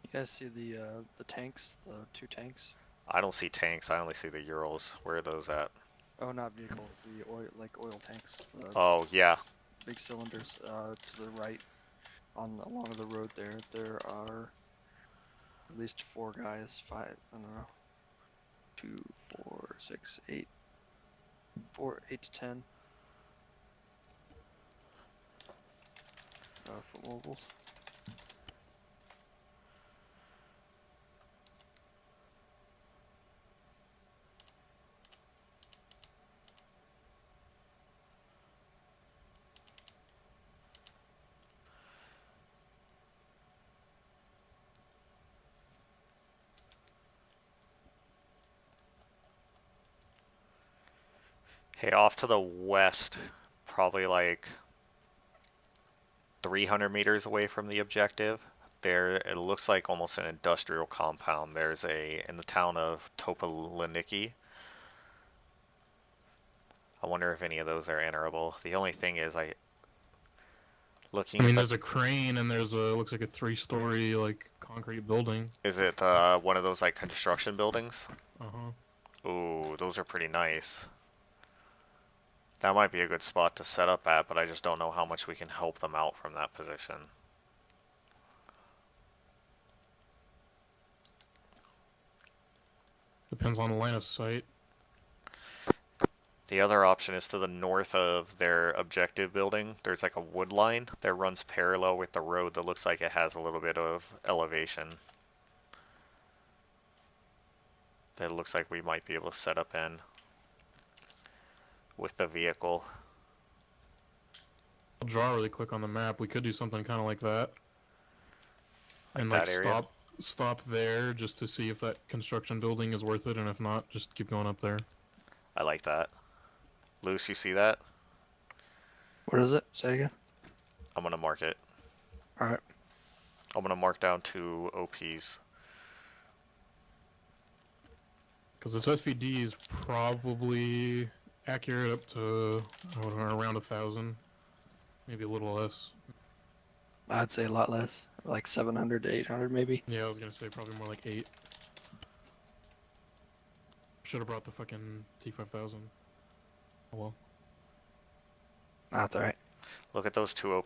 E: You guys see the tanks, the 2 tanks?
A: I don't see tanks, I only see the Urals. Where are those at?
E: Oh, not vehicles, the oil tanks. The
A: Oh, yeah.
E: big cylinders to the right along the road there. There are at least 4 guys, 5, I don't know. 2, 4, 6, 8. 8 to 10. Foot mobiles.
A: Hey, off to the west, probably like 300 meters away from the objective. There, it looks like almost an industrial compound. There's in the town of Topolaniki. I wonder if any of those are enterable. The only thing is, looking
G: I mean,
A: at
G: there's a crane and there's looks like a 3-story like concrete building.
A: is it one of those like construction buildings?
G: Uh-huh.
A: Ooh, those are pretty nice. That might be a good spot to set up at, but I just don't know how much we can help them out from that position.
G: Depends on the line of sight.
A: The other option is to the north of their objective building. There's like a wood line that runs parallel with the road that looks like it has a little bit of elevation. That looks like we might be able to set up in with the vehicle.
G: I'll draw really quick on the map. We could do something kind of like that.
A: Like
G: And
A: that
G: like
A: area?
G: stop there just to see if that construction building is worth it, and if not, just keep going up there.
A: I like that. Luce, you see that?
E: What is it? Say it again.
A: I'm gonna mark it.
E: Alright.
A: I'm gonna mark down 2 OPs.
G: Because this SVD is probably accurate up to around 1,000, maybe a little less.
E: I'd say a lot less. Like 700 to 800 maybe.
G: Yeah, I was gonna say probably more like 8. Should have brought the fucking T5000. Oh well.
E: That's alright.
A: Look at those 2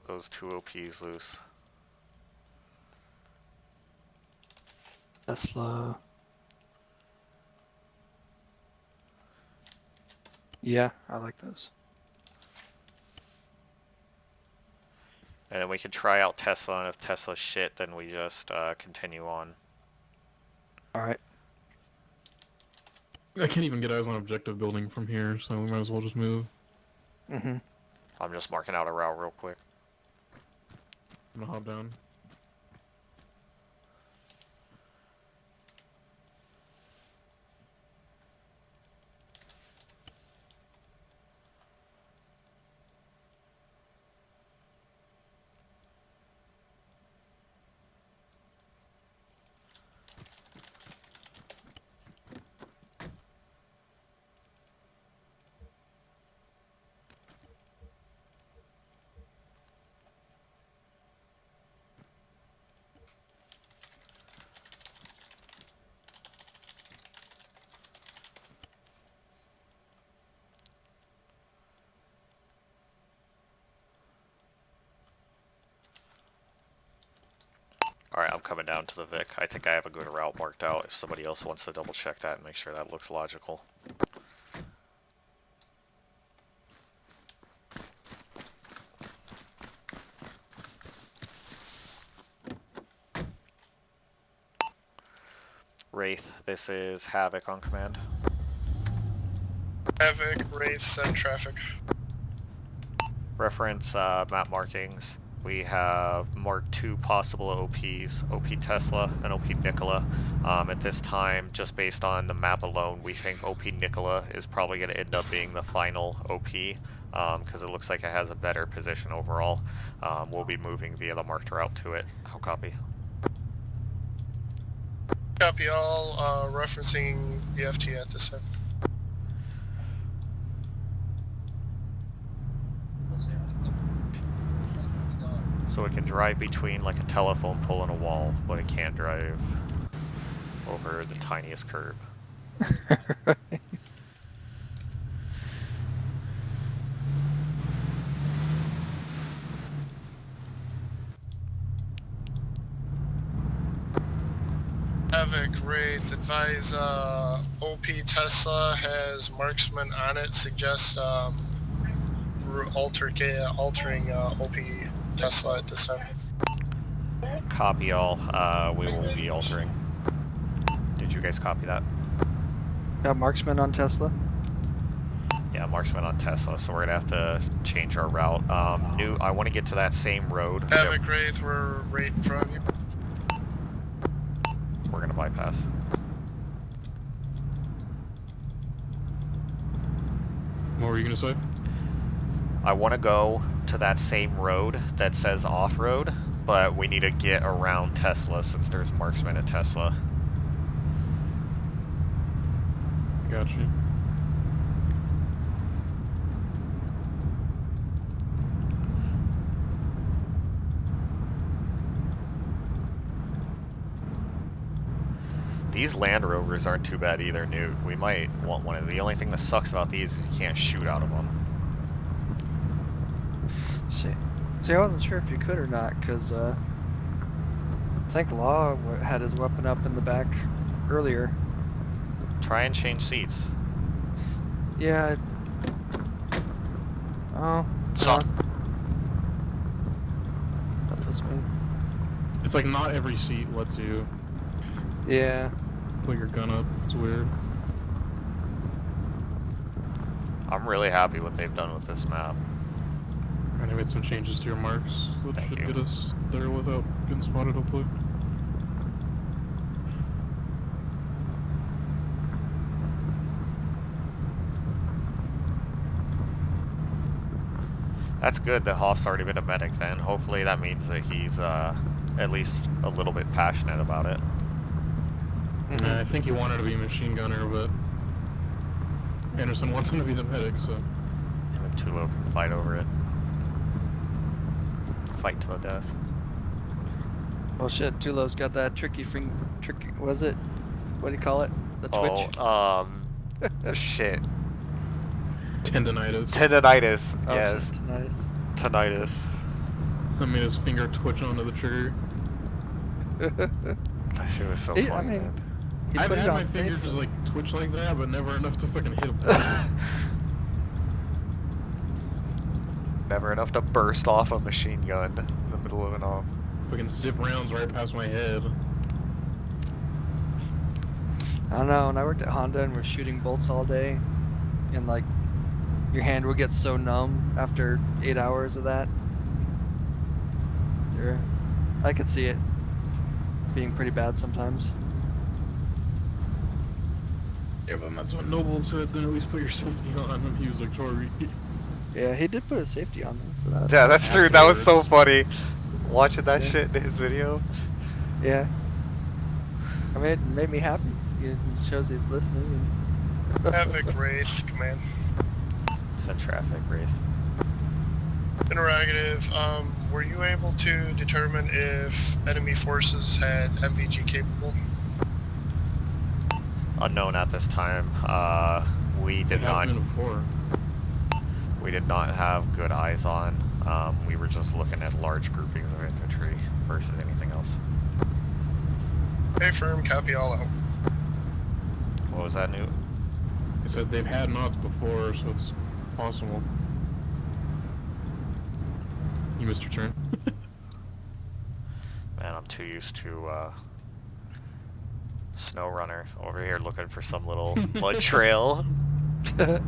A: those 2 OPs loose.
E: Tesla. Yeah, I like those.
A: And then we can try out Tesla, and if Tesla's shit, then we just continue on.
E: Alright.
G: I can't even get eyes on objective building from here, so we might as well just move.
E: Mm-hmm.
A: I'm just marking out a route real quick.
G: I'm gonna hop down.
A: Alright, I'm coming down to the Vic. I think I have a good route marked out if somebody else wants to double check that and make sure that looks logical. Wraith, this is Havoc on command.
C: Havoc, Wraith, send traffic.
A: Reference map markings We have Mark II possible OPs, OP Tesla and OP Nikola. At this time, just based on the map alone, we think OP Nikola is probably going to end up being the final OP because it looks like it has a better position overall. We'll be moving via the marked route to it. How copy?
C: Copy all, referencing the FT at this time.
A: So it can drive between like a telephone pole and a wall, but it can't drive over the tiniest curb.
C: Havoc, Wraith, advise, OP Tesla has marksman on it, suggest, altering, OP Tesla at this time.
A: Copy all. We will be altering. Did you guys copy that?
E: Got marksman on Tesla.
A: Yeah, marksman on Tesla, so we're gonna have to change our route. I want to get to that same road.
C: Havoc, Wraith, we're right in front of you.
A: We're gonna bypass.
G: What were you gonna say?
A: I want to go to that same road that says off-road, but we need to get around Tesla since there's marksman at Tesla.
G: Got you.
A: These Land Rovers aren't too bad either, Newt. We might want one of them. The only thing that sucks about these is you can't shoot out of them.
E: See, I wasn't sure if you could or not, because I think Law had his weapon up in the back earlier.
A: Try and change seats.
E: Yeah. Oh.
D: So-
E: That was me.
G: It's like not every seat lets you
E: Yeah.
G: put your gun up. It's weird.
A: I'm really happy what they've done with this map.
G: And I made some changes to your marks. That
A: Thank
G: should
A: you.
G: get us there without getting spotted, hopefully.
A: That's good that Hoff's already been a medic then. Hopefully that means that he's at least a little bit passionate about it.
G: I think he wanted to be a machine gunner, but Anderson wants him to be the medic, so.
A: Him and Tulo can fight over it. Fight to the death.
E: Oh shit, Tulo's got that tricky, what is it? What do you call it? The twitch?
A: Oh, shit.
G: Tendonitis.
A: Tendonitis,
E: Oh,
A: yes.
E: Tinnitus.
A: Tinnitus.
G: That made his finger twitch onto the trigger.
A: That shit was so
E: I
A: funny,
E: mean,
A: man.
E: he
G: I've
E: put it
G: had
E: on
G: my finger
E: safe.
G: just like twitch like that, but never enough to fucking hit a
A: Never enough to burst off a machine gun in the middle of an off.
G: fucking zip rounds right past my head.
E: I don't know, when I worked at Honda and was shooting bolts all day, and like, your hand would get so numb after 8 hours of that. I could see it being pretty bad sometimes.
G: Yeah, but that's what Noble said, then at least put your safety on, and he was like, sorry.
E: Yeah, he did put a safety on them, so that.
A: Yeah, that's true. That was so
G: Afterwards.
A: funny. Watching that
E: Yeah.
A: shit in his video.
E: Yeah. I mean, it made me happy. It shows he's listening. And
C: Havoc, Wraith, command.
A: Send traffic, Wraith.
C: Interrogative, were you able to determine if enemy forces had MVG capable?
A: Unknown at this time. We
G: It
A: did
G: has
A: not.
G: been before.
A: We did not have good eyes on. We were just looking at large groupings of infantry versus anything else.
C: Okay, firm, copy all out.
A: What was that, Newt?
G: He said they've had knots before, so it's possible. You missed your turn.
A: Man, I'm too used to Snow Runner over here looking for some little mud trail.
G: Gotta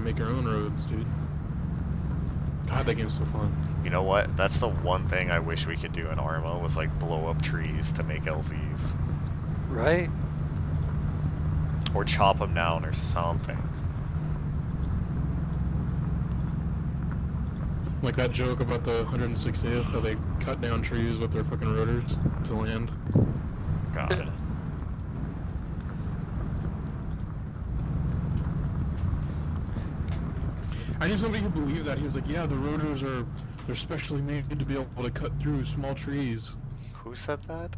G: make our own roads, dude. God, that game's so fun.
A: You know what? That's the one thing I wish we could do in ArmA was like blow up trees to make LZs.
E: Right?
A: Or chop them down or something.
G: Like that joke about the 160th, how they cut down trees with their fucking rotors to land.
A: God.
G: I knew somebody who believed that. He was like, yeah, the rotors they're specially made to be able to cut through small trees.
A: Who said that?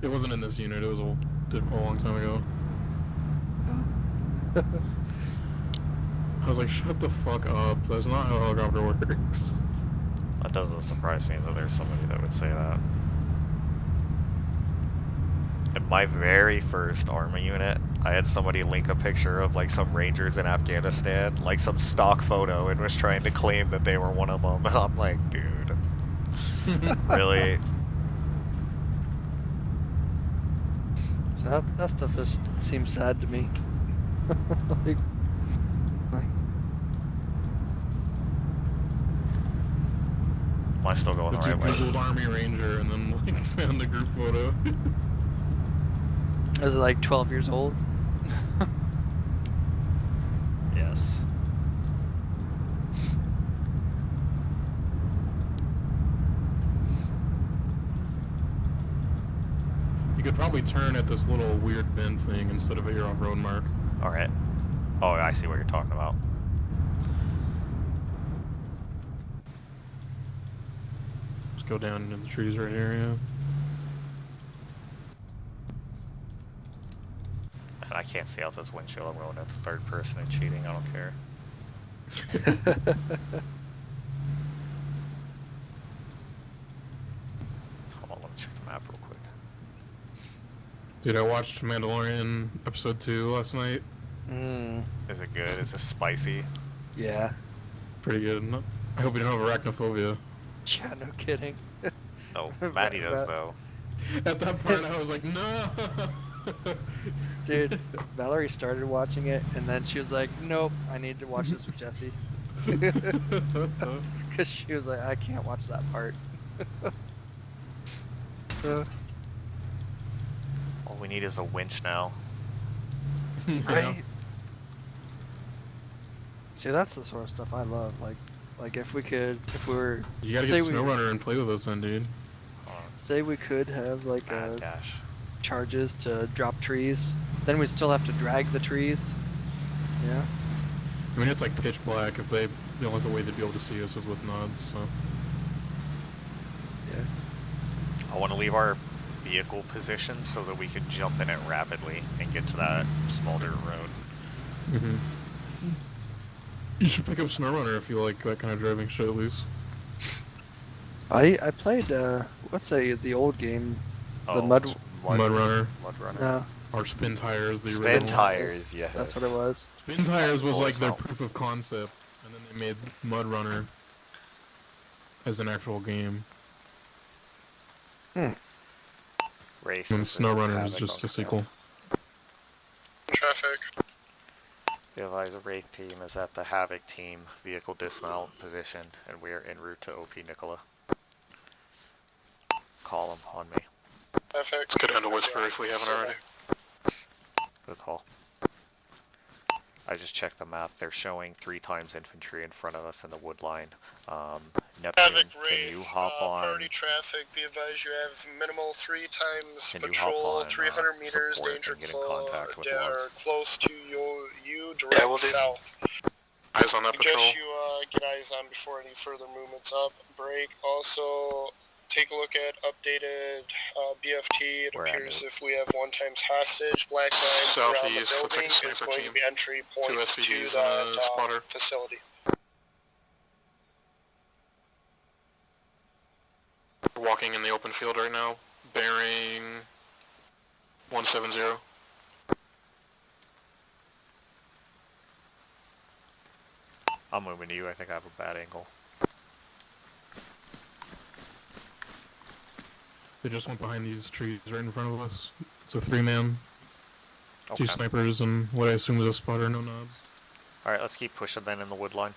G: It wasn't in this unit, it was a long time ago. I was like, shut the fuck up, that's not how a helicopter works.
A: That doesn't surprise me that there's somebody that would say that. In my very first ArmA unit, I had somebody link a picture of like some Rangers in Afghanistan, like some stock photo, and was trying to claim that they were one of them. And I'm like, dude, really?
E: That stuff just seems sad to me. like,
A: Am I still going the
G: Just
A: right way?
G: Googled Army Ranger and then like found the group photo.
E: I was like 12 years old.
A: Yes.
G: You could probably turn at this little weird bend thing instead of at your off-road mark.
A: Alright. Oh, I see what you're talking about.
G: Just go down into the trees right here, yeah.
A: And I can't see out this windshield. I'm going into third person and cheating. I don't care. Hold on, let me check the map real quick.
G: Dude, I watched Mandalorian episode 2 last night.
A: Is it good? Is it spicy?
E: Yeah.
G: Pretty good. I hope you don't have arachnophobia.
E: Yeah, no kidding.
A: Oh, Maddie does though.
G: At that part, I was like, no!
E: Dude, Valerie started watching it, and then she was like, nope, I need to watch this with Jesse. Because she was like, I can't watch that part.
A: All we need is a winch now.
E: Right? See, that's the sort of stuff I love. Like if we were,
G: You gotta
E: say
G: get
E: we-
G: SnowRunner and play with us then, dude.
E: say we could have like
A: Mad dash.
E: charges to drop trees, then we'd still have to drag the trees. Yeah.
G: I mean, it's like pitch black. If the only way they'd be able to see us is with nods, so.
E: Yeah.
A: I want to leave our vehicle position so that we can jump in it rapidly and get to that small dirt road.
G: Mm-hmm. You should pick up SnowRunner if you like that kind of driving shit at least.
E: I played what's the old game, the
A: Oh,
E: mud.
G: Mud Runner.
A: Mud Runner.
E: No,
G: Or Spin Tires, the
A: Spin
G: original.
A: tires, yes.
E: that's what it was.
G: Spin Tires was
A: Cool
G: like
A: as
G: their
A: hell.
G: proof of concept, and then they made Mud Runner as an actual game.
A: Race.
G: And SnowRunner is just a sequel.
F: Traffic.
A: The advisor Wraith team is at the Havoc team vehicle dismount position, and we are en route to OP Nicola. Call him on me.
F: Traffic.
D: Let's go down to Whisper if we haven't already.
A: Good call. I just checked the map. They're showing 3 times infantry in front of us in the wood line. Neptune,
F: Havoc
A: can you
F: Wraith,
A: hop on?
F: priority traffic, be advised you have minimal 3 times
A: Can you
F: patrol,
A: hop on,
F: 300 meters,
A: support
F: danger
A: and get in contact with Lawrence?
F: close to you direct
D: Yeah, we'll do.
F: south.
D: Eyes on that patrol.
F: Suggest you get eyes on before any further movements up. Break. Also, take a look at updated BFT. It
A: We're at
F: appears
A: it.
F: if we have 1 times hostage, black lines around the
D: Southeast, looks like
F: building
D: a sniper
F: is going
D: team.
F: to be entry point
D: 2
F: to
D: SCDs
F: that
D: and a spotter.
F: facility.
D: We're walking in the open field right now, bearing 170.
A: I'm moving to you. I think I have a bad angle.
G: They just went behind these trees right in front of us. It's a 3-man, 2
A: Okay.
G: snipers, and what I assume is a spotter, no nods.
A: Alright, let's keep pushing then in the wood line.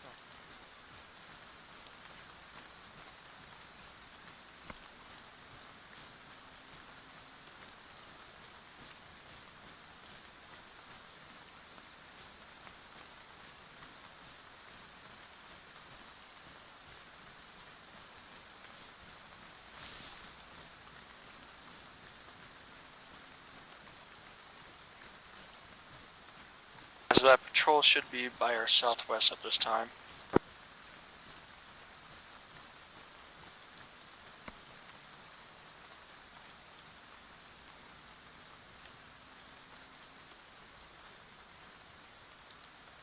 F: So that patrol should be by our southwest at this time.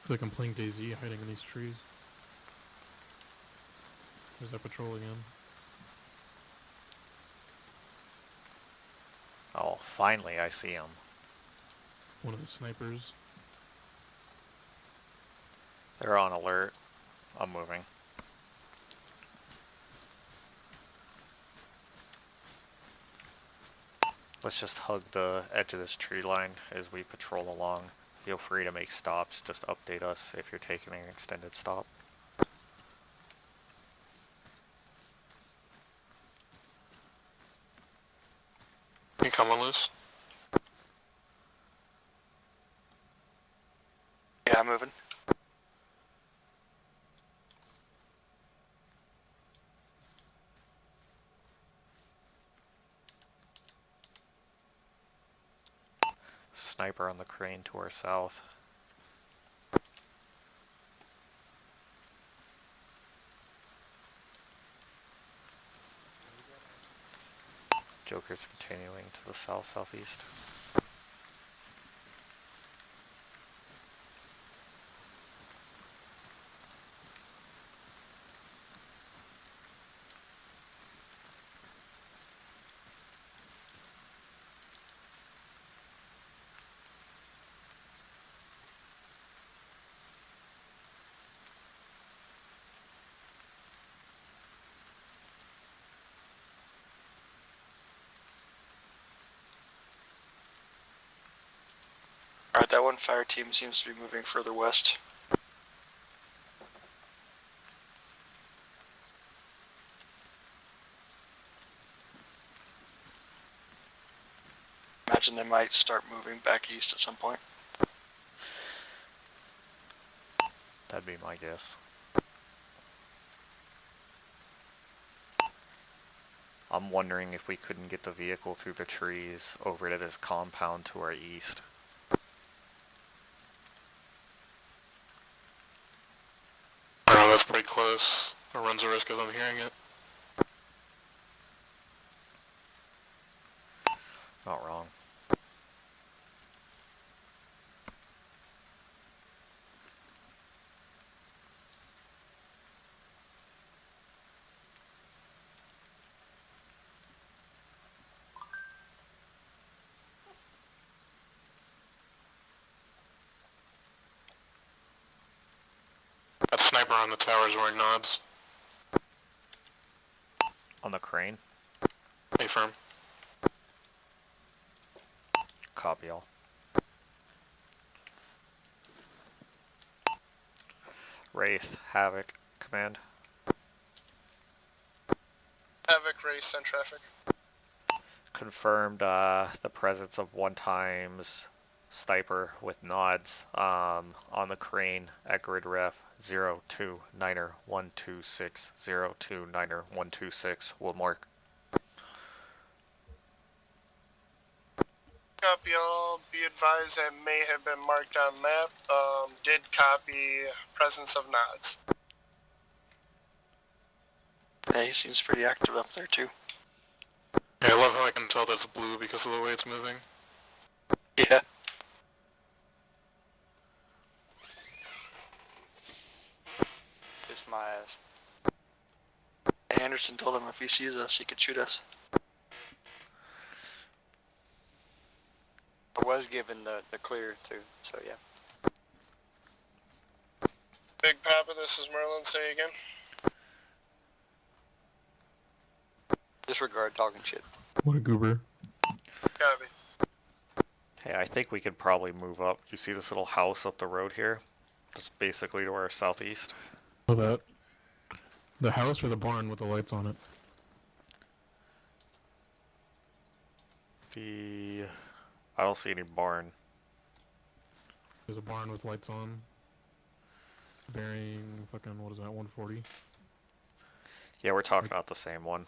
G: I feel like I'm playing DayZ hiding in these trees. There's that patrol again.
A: Oh, finally I see him.
G: One of the snipers.
A: They're on alert. I'm moving. Let's just hug the edge of this tree line as we patrol along. Feel free to make stops. Just update us if you're taking an extended stop.
F: You coming loose? Yeah, I'm moving.
A: Sniper on the crane to our south. Joker's continuing to the south-southeast.
F: Alright, that one fire team seems to be moving further west. Imagine they might start moving back east at some point.
A: That'd be my guess. I'm wondering if we couldn't get the vehicle through the trees over to this compound to our east.
F: Oh, that's pretty close. It runs a risk of them hearing it.
A: Not wrong.
F: That sniper on the tower is wearing nods.
A: On the crane?
F: Hey, firm.
A: Copy all. Wraith, Havoc, command.
F: Havoc, race, send traffic.
A: Confirmed the presence of one times sniper with nods on the crane at grid ref 029er 126 029er 126 will mark.
F: Copy all. Be advised that may have been marked on map. Did copy presence of nods. Yeah, he seems pretty active up there too. Yeah, I love how I can tell that's blue because of the way it's moving. Yeah. Kiss my ass. Anderson told him if he sees us, he could shoot us.
J: I was given the clear too, so yeah.
F: Big Papa, this is Merlin. Say again.
J: Disregard talking shit.
G: What a goober.
F: Copy.
A: Hey, I think we could probably move up. You see this little house up the road here? That's basically to our southeast.
G: Oh, that. The house or the barn with the lights on it?
A: I don't see any barn.
G: There's a barn with lights on. Bearing fucking, what is that, 140?
A: Yeah, we're talking about the same one.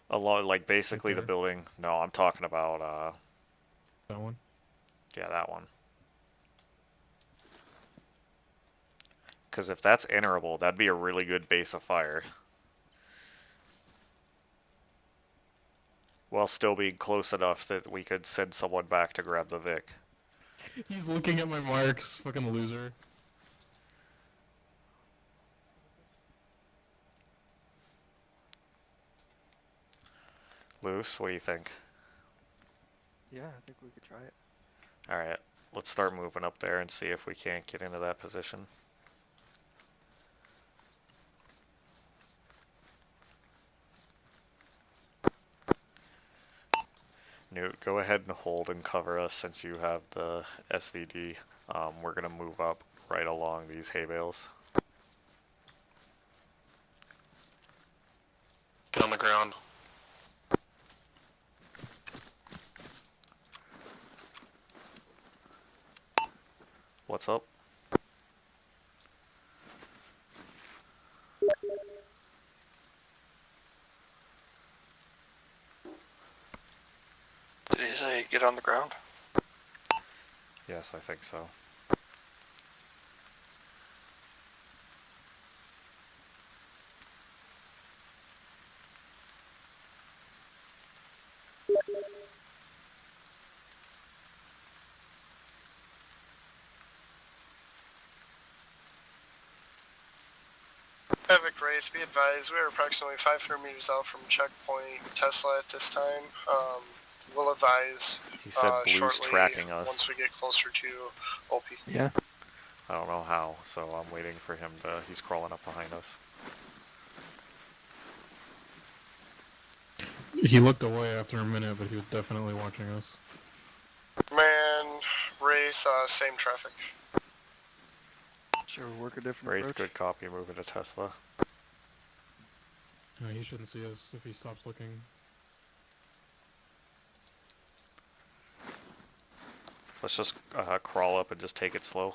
A: Along, like basically the
G: there.
A: building. No, I'm talking about
G: That one?
A: Yeah, that one. Because if that's enterable, that'd be a really good base of fire. While still being close enough that we could send someone back to grab the Vic.
G: He's looking at my marks, fucking loser.
A: Luce, what do you think?
E: Yeah, I think we could try it.
A: Alright, let's start moving up there and see if we can't get into that position. Newt, go ahead and hold and cover us since you have the SVD. We're gonna move up right along these hay bales.
F: Get on the ground.
A: What's up?
F: Did he say get on the ground?
A: Yes, I think so.
F: Havoc Wraith, be advised, we are approximately 500 meters out from checkpoint Tesla at this time. We'll advise
A: He said Blue's
F: shortly
A: tracking us.
F: once we get closer to OP.
E: Yeah.
A: I don't know how, so I'm waiting for him to... He's crawling up behind us.
G: He looked away after a minute, but he was definitely watching us.
F: Man, Wraith, same traffic.
E: Sure, work a different
A: Wraith,
E: approach.
A: good copy, moving to Tesla.
G: No, he shouldn't see us if he stops looking.
A: Let's just crawl up and just take it slow.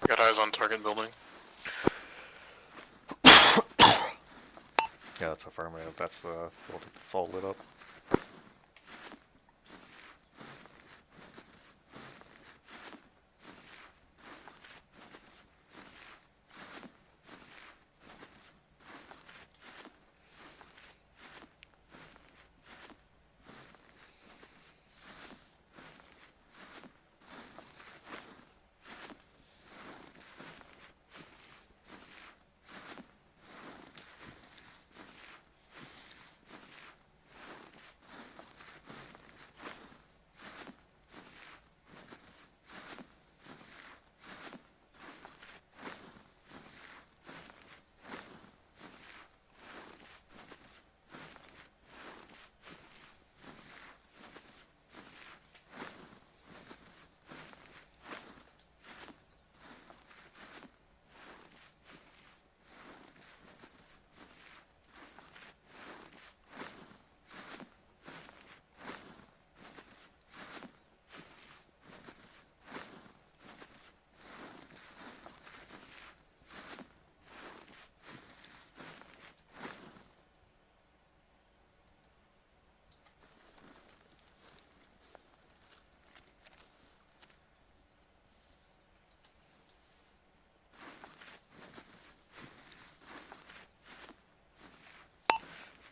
F: Got eyes on target building.
A: Yeah, that's affirmative. That's the building that's all lit up.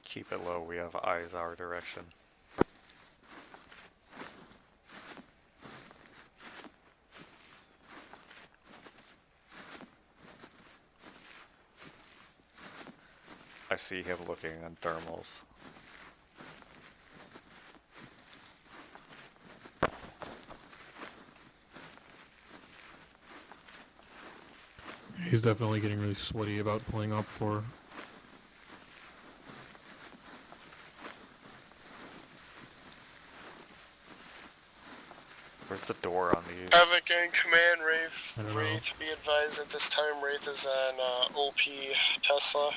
A: Keep it low, we have eyes our direction. I see him looking on thermals.
G: He's definitely getting really sweaty about pulling up for.
A: Where's the door on these?
F: Havoc in command,
G: I don't know.
F: Wraith, be advised at this time, Wraith is on OP Tesla.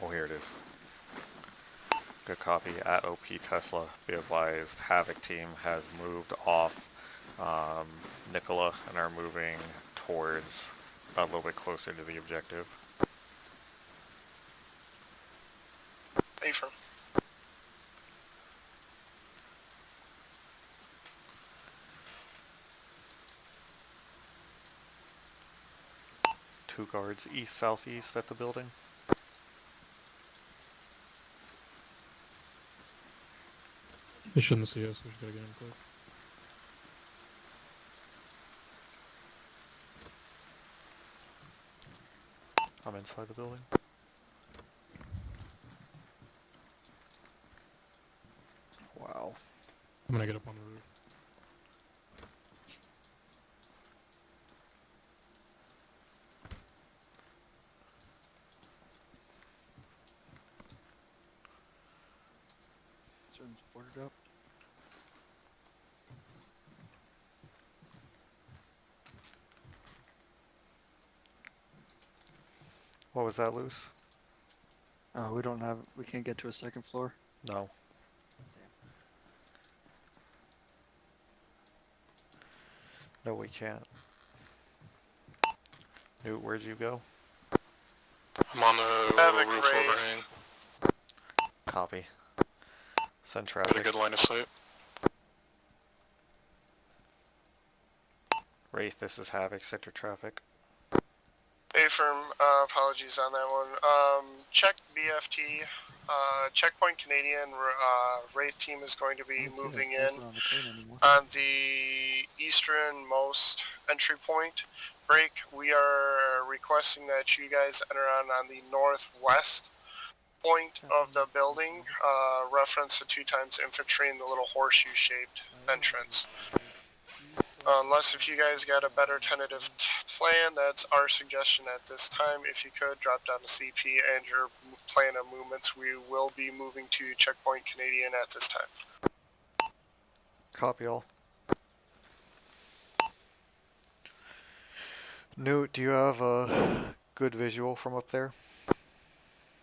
A: Oh, here it is. Good copy. At OP Tesla, be advised, Havoc team has moved off Nicola and are moving towards a little bit closer to the objective.
F: Affirm.
A: Two guards east-southeast at the building.
G: They shouldn't see us. We just gotta get in quick.
A: I'm inside the building.
E: Wow.
G: I'm gonna get up on the roof.
E: This room's boarded up.
A: What was that, Luce?
E: We can't get to a second floor.
A: No. No, we can't. Newt, where'd you go?
D: I'm on the
F: Havoc
D: roof
F: Wraith.
D: overhang.
A: Copy. Send
D: Got a
A: traffic.
D: good line of sight.
A: Wraith, this is Havoc, sector traffic.
F: Affirm, apologies on that one. Check BFT, Checkpoint Canadian, Wraith team is going to be moving in on the easternmost entry point. Break, we are requesting that you guys enter on the northwest point of the building, reference the 2x infantry and the little horseshoe-shaped entrance. Unless if you guys got a better tentative plan, that's our suggestion at this time. If you could, drop down to CP and your plan of movements. We will be moving to Checkpoint Canadian at this time.
A: Copy all. Newt, do you have a good visual from up there?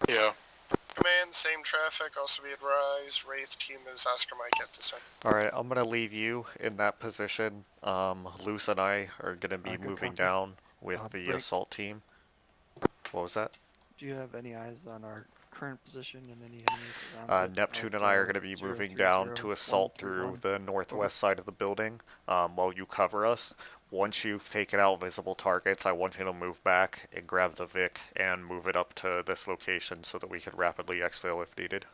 D: Yeah.
F: Command, same traffic, also be advised, Wraith team is Oscar Mike at this time.
A: Alright, I'm gonna leave you in that position. Luce and I are gonna be
E: Good
A: moving
E: copy.
A: down with the
E: Break.
A: assault team. What was that?
E: Do you have any eyes on our current position and any enemies around it?
A: Neptune and I are going to be moving down to assault through the northwest side of the building while you cover us. Once you've taken out visible targets, I want you to move back and grab the Vic and move it up to this location so that we can rapidly exfil if needed.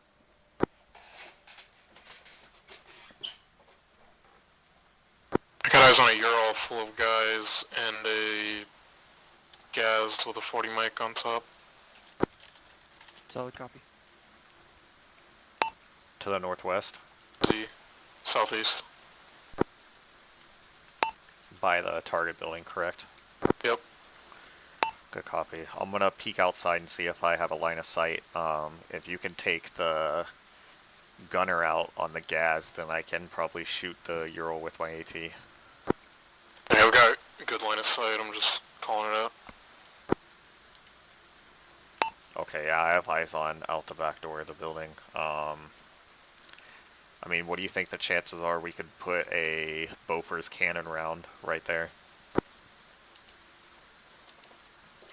D: I got eyes on a Ural full of guys and a Gaz with a 40 mic on top.
E: Solid copy.
A: To the northwest?
D: The southeast.
A: By the target building, correct?
D: Yep.
A: Good copy. I'm going to peek outside and see if I have a line of sight. If you can take the gunner out on the Gaz, then I can probably shoot the Ural with my AT.
D: Yeah, we got a good line of sight. I'm just calling it out.
A: Okay, yeah, I have eyes on out the back door of the building. I mean, what do you think the chances are we could put a Bofors cannon round right there?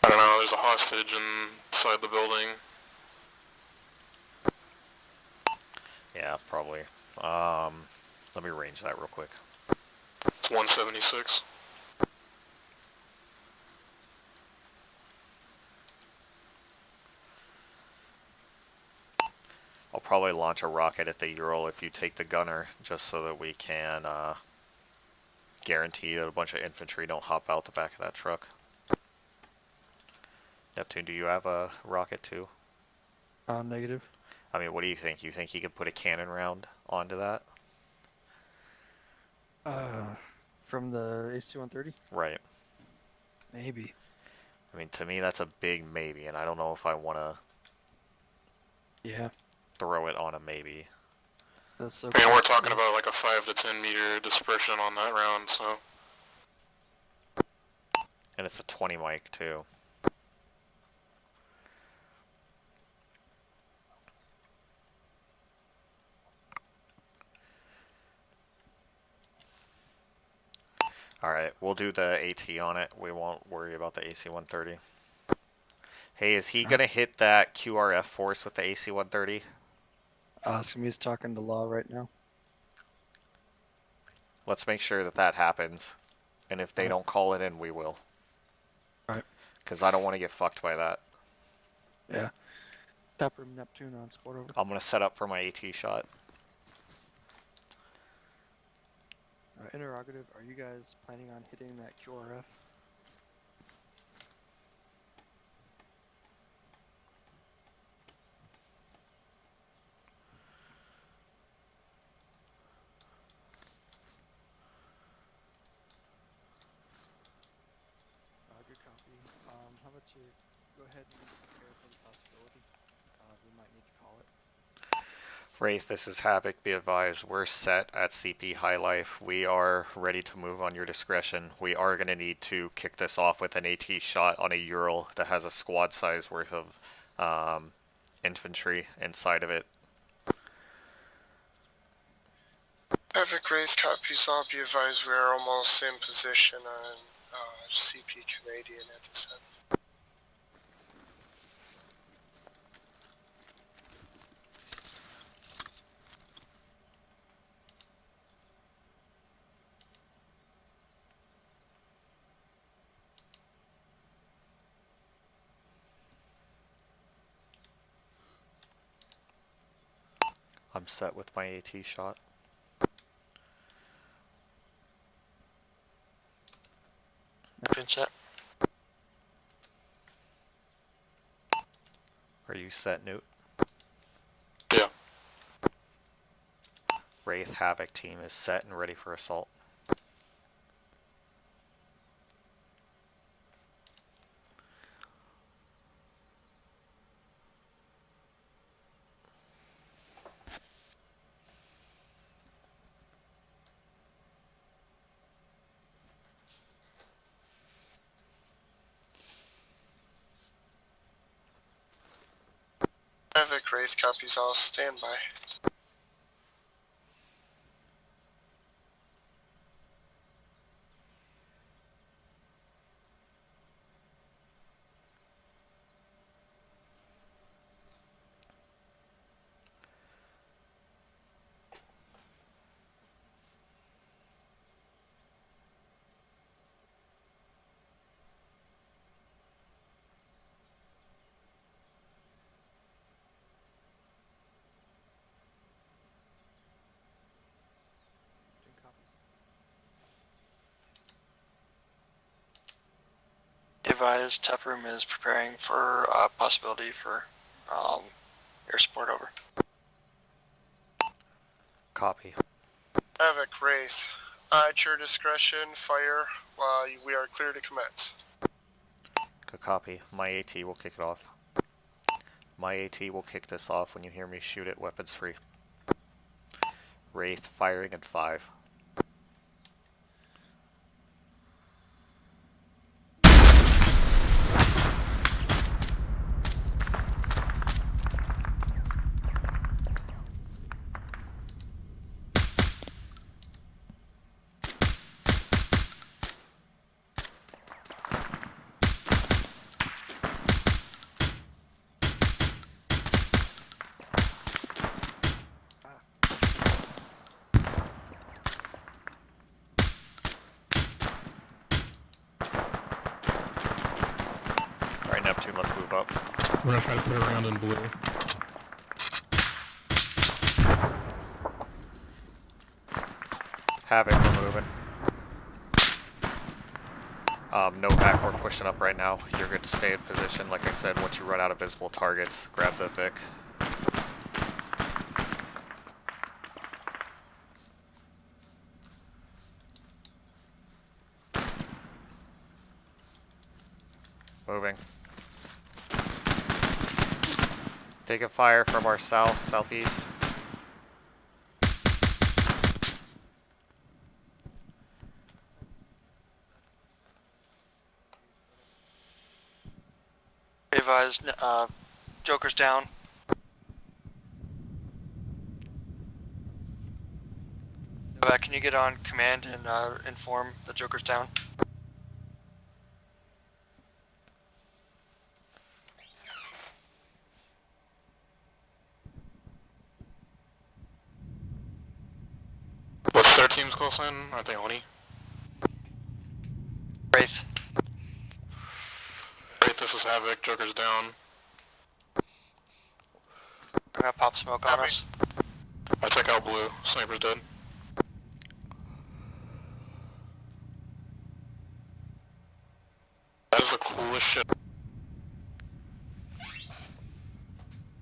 D: I don't know, there's a hostage inside the building.
A: Yeah, probably. Let me range that real quick.
D: It's 176.
A: I'll probably launch a rocket at the Ural if you take the gunner, just so that we can guarantee that a bunch of infantry don't hop out the back of that truck. Neptune, do you have a rocket too?
E: Negative.
A: I mean, what do you think? You think he could put a cannon round onto that?
E: From the AC-130?
A: Right.
E: Maybe.
A: I mean, to me, that's a big maybe, and I don't know if I want to
E: Yeah,
A: throw it on a maybe.
E: that's so.
D: I mean, we're talking about like a 5 to 10 meter dispersion on that round, so.
A: And it's a 20 mic, too. Alright, we'll do the AT on it. We won't worry about the AC-130. Hey, is he gonna hit that QRF force with the AC-130?
E: He's talking to Law right now.
A: Let's make sure that that happens. And if they don't call it in, we will.
E: Alright.
A: Because I don't want to get fucked by that.
E: Yeah. Tap room Neptune on sport over.
A: I'm gonna set up for my AT shot.
E: Interrogative, are you guys planning on hitting that QRF? Good copy. How about you go ahead and prepare for the possibility? We might need to call it.
A: Wraith, this is Havoc. Be advised, we're set at CP High Life. We are ready to move on your discretion. We are going to need to kick this off with an AT shot on a Ural that has a squad size worth of infantry inside of it.
F: Havoc Wraith copies. I'll be advised we are almost in position on CP Canadian at this end.
A: I'm set with my AT shot.
J: Been set.
A: Are you set, Newt?
D: Yeah.
A: Wraith Havoc team is set and ready for assault.
F: Havoc Wraith copies. I'll stand by.
J: Advised, Tap room is preparing for a possibility for air support over.
A: Copy.
F: Havoc Wraith. At your discretion, fire. We are clear to commence.
A: Good copy. My AT will kick it off. My AT will kick this off when you hear me shoot it, weapons free. Wraith firing in 5. Alright, Neptune, let's move up.
G: We're gonna try to put it around in blue.
A: Havoc, we're moving. No back, we're pushing up right now. You're good to stay in position. Like I said, once you run out of visible targets, grab the Vic. Moving. Taking fire from our south, southeast.
J: Be advised, Joker's down. Can you get on command and inform the Joker's down?
D: What's their team's call sign? Aren't they Oni?
J: WRAITH.
D: Wait, this is Havoc. Joker's down.
J: We're gonna pop smoke on us.
D: I take out blue. Sniper's dead. That is the coolest shit.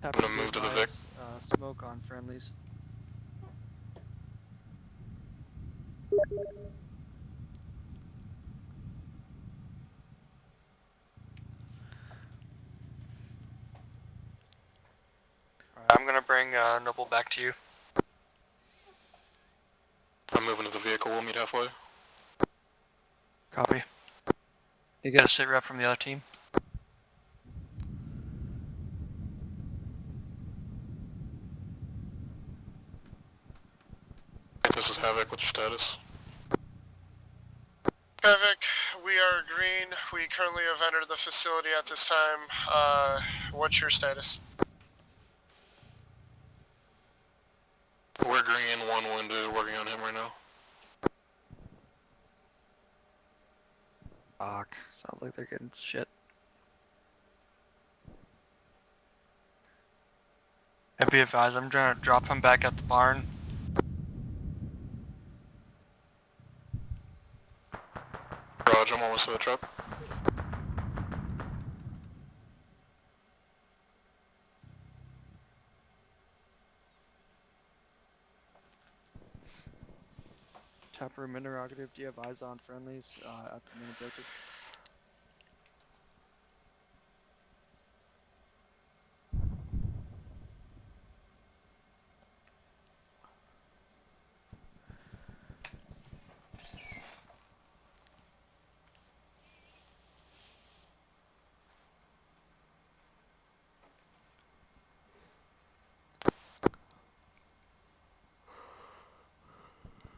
E: I'm
D: gonna move to the Vic.
E: Smoke on friendlies.
J: I'm gonna bring Noble back to you.
D: I'm moving to the vehicle. We'll meet halfway.
J: Copy. You got a sit rep from the other team?
D: This is Havoc. What's your status?
F: Havoc, we are green. We currently have entered the facility at this time. What's your status?
D: We're green, one wounded, working on him right now.
E: Fuck. Sounds like they're getting shit.
J: And be advised, I'm trying to drop him back at the barn.
D: Raj, I'm almost to the truck.
E: Top room interrogative, do you have eyes on friendlies at the main objective?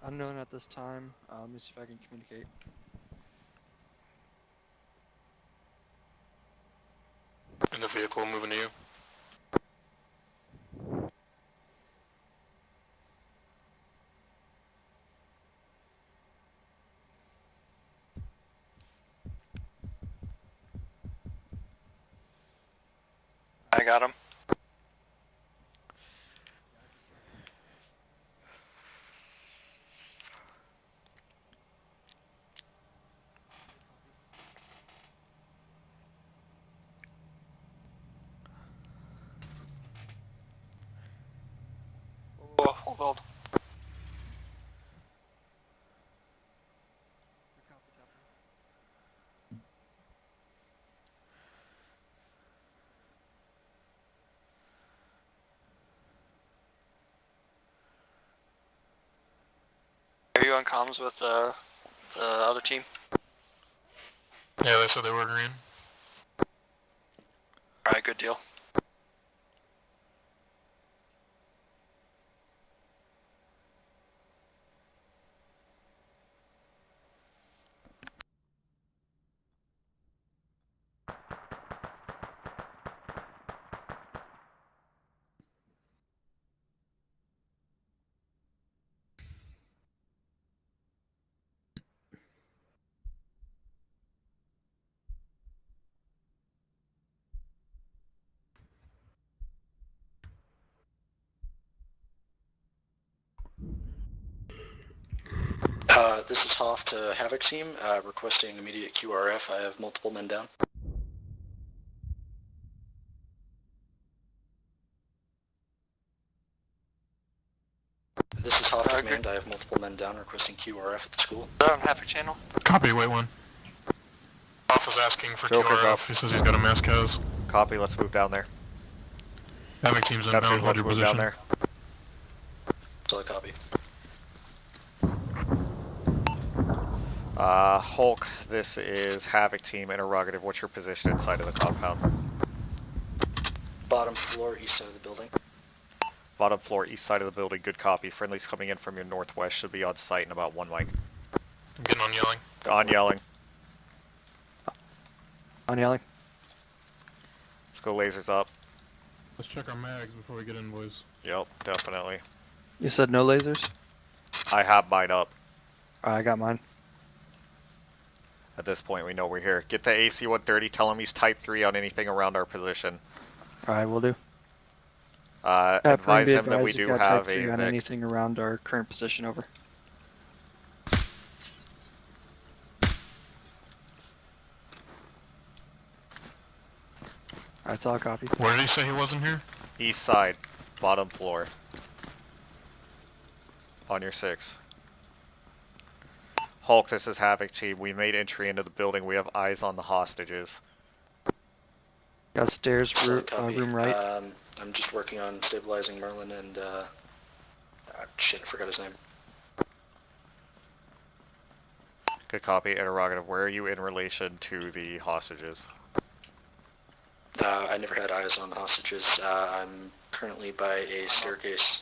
E: Unknown at this time. Let me see if I can communicate.
D: In the vehicle, moving to you.
J: I got him. Oh, hold. Are you on comms with the other team?
D: Yeah, they said they were green.
J: Alright, good deal.
K: This is Hoff to Havoc team, requesting immediate QRF. I have multiple men down. This is Hoff to command. I have multiple men down requesting QRF at the school.
J: Is that on Happy Channel?
D: Copy, wait one. Hoff is asking for
A: Joker's
D: QRF.
A: up.
D: He says he's got a mass cas.
A: Copy, let's move down there.
D: Havoc team's inbound.
A: Neptune,
D: Hold
A: let's
D: your
A: move
D: position.
A: down there.
K: Still a copy.
A: Hulk, this is Havoc team interrogative. What's your position inside of the compound?
K: Bottom floor, east side of the building.
A: Bottom floor, east side of the building. Good copy. Friendlies coming in from your northwest. Should be on site in about 1 mic.
D: I'm getting on yelling.
A: On yelling.
E: On yelling.
A: Let's go lasers up.
G: Let's check our mags before we get in, boys.
A: Yep, definitely.
E: You said no lasers?
A: I have mine up.
E: I got mine.
A: At this point, we know we're here. Get the AC-130. Tell him he's Type 3 on anything around our position.
E: Alright, we'll do.
A: Advise him that we
E: we've
A: do
E: got
A: have
E: type 3
A: a
E: on
A: Vic.
E: anything around our current position, over. Alright, so I'll copy.
D: Where did he say he wasn't here?
A: East side, bottom floor. On your 6. Hulk, this is Havoc team. We made entry into the building. We have eyes on the hostages.
E: Got stairs,
K: Still a copy.
E: room right.
K: I'm just working on stabilizing Merlin and, shit, I forgot his name.
A: Good copy. Interrogative. Where are you in relation to the hostages?
K: I never had eyes on the hostages. I'm currently by a staircase.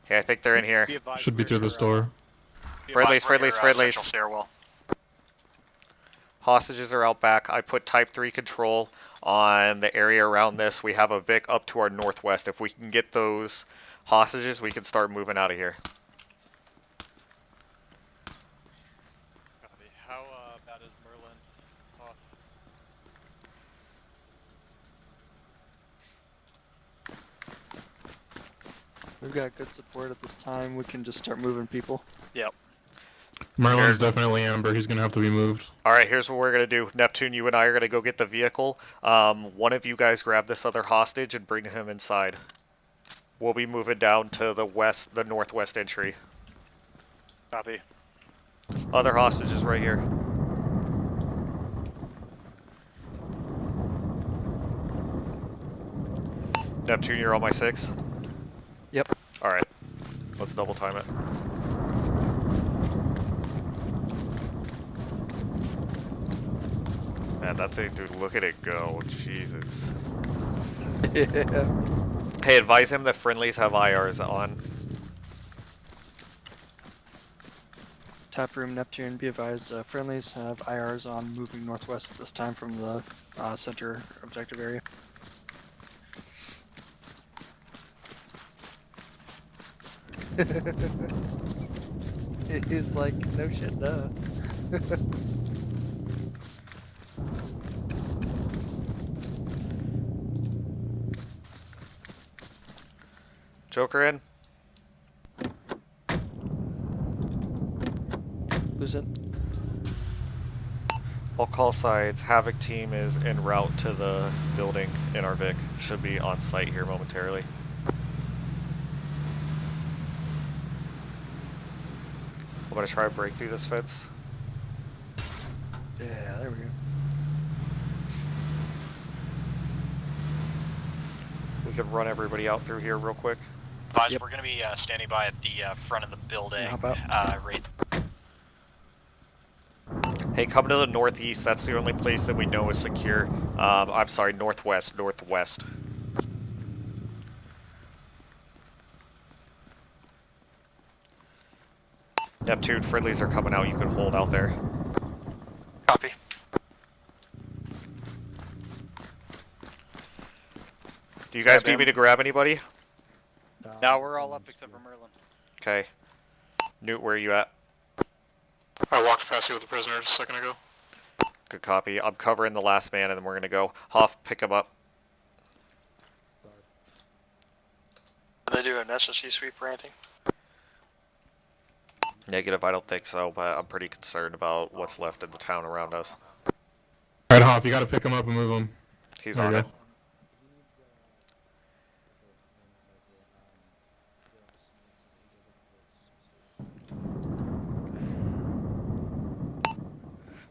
A: Okay, I think they're in here.
G: Should be through this door.
A: Friendlies.
J: Central stairwell.
A: Hostages are out back. I put Type 3 control on the area around this. We have a Vic up to our northwest. If we can get those hostages, we can start moving out of here.
B: Copy. How bad is Merlin off?
E: We've got good support at this time. We can just start moving people.
B: Yep.
G: Merlin's definitely amber. He's gonna have to be moved.
A: Alright, here's what we're going to do. Neptune, you and I are going to go get the vehicle. One of you guys grab this other hostage and bring him inside. We'll be moving down to the northwest entry.
B: Copy.
A: Other hostages right here. Neptune, you're on my 6?
E: Yep.
A: Alright. Let's double time it. Man, that thing, dude, look at it go. Jesus. Hey, advise him that friendlies have IRs on.
E: Tap room, Neptune, be advised, friendlies have IRs on moving northwest at this time from the center objective area. He's like, no shit, duh.
A: Joker in.
E: Who's in?
A: All call sides. Havoc team is en route to the building in our Vic. Should be on site here momentarily. I'm gonna try to break through this fence.
E: Yeah, there we go.
A: We could run everybody out through here real quick.
J: Guys,
E: Yep.
J: we're going to be standing by at the front of the building.
E: How about?
J: Right.
A: Hey, come to the northeast. That's the only place that we know is secure. I'm sorry, northwest. Neptune, friendlies are coming out. You can hold out there.
J: Copy.
A: Do you guys need me to grab anybody?
B: Now we're all up except for Merlin.
A: Okay. Newt, where are you at?
D: I walked past you with the prisoner just a second ago.
A: Good copy. I'm covering the last man and then we're gonna go. Hoff, pick him up.
J: Did they do an SSC sweep or anything?
A: Negative, I don't think so, but I'm pretty concerned about what's left in the town around us.
G: Alright, Hoff, you gotta pick him up and move him.
A: He's
G: There
A: on
G: you
A: it.
G: go.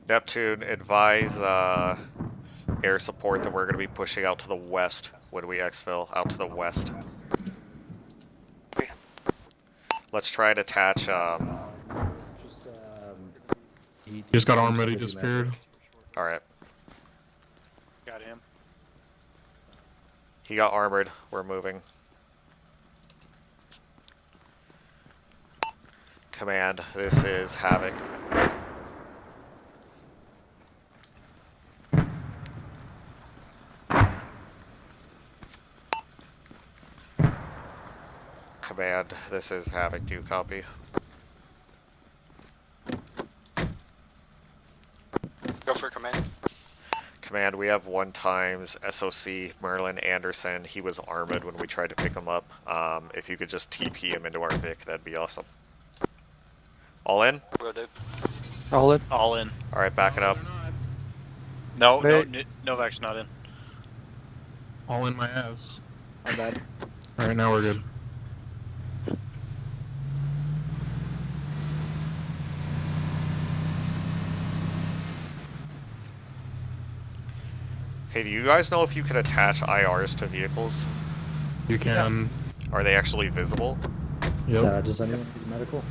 A: Neptune, advise air support that we're going to be pushing out to the west when we exfil, out to the west. Let's try and attach,
G: Just got ArmA, he disappeared.
A: alright.
B: Got him.
A: He got armored, we're moving. Command, this is Havoc. Command, this is Havoc, do you copy?
J: Go for command.
A: Command, we have 1 times SOC Merlin Anderson. He was armored when we tried to pick him up. If you could just TP him into our Vic, that'd be awesome. All in?
J: Will do.
E: All in.
B: All in.
A: Alright, back it up.
B: No,
E: Wait.
B: Novak's not in.
G: All in my ass.
E: My bad.
G: Alright, now we're good.
A: Hey, do you guys know if you can attach IRs to vehicles?
G: You can.
A: Are they actually visible?
G: Yep.
L: Does anyone need medical?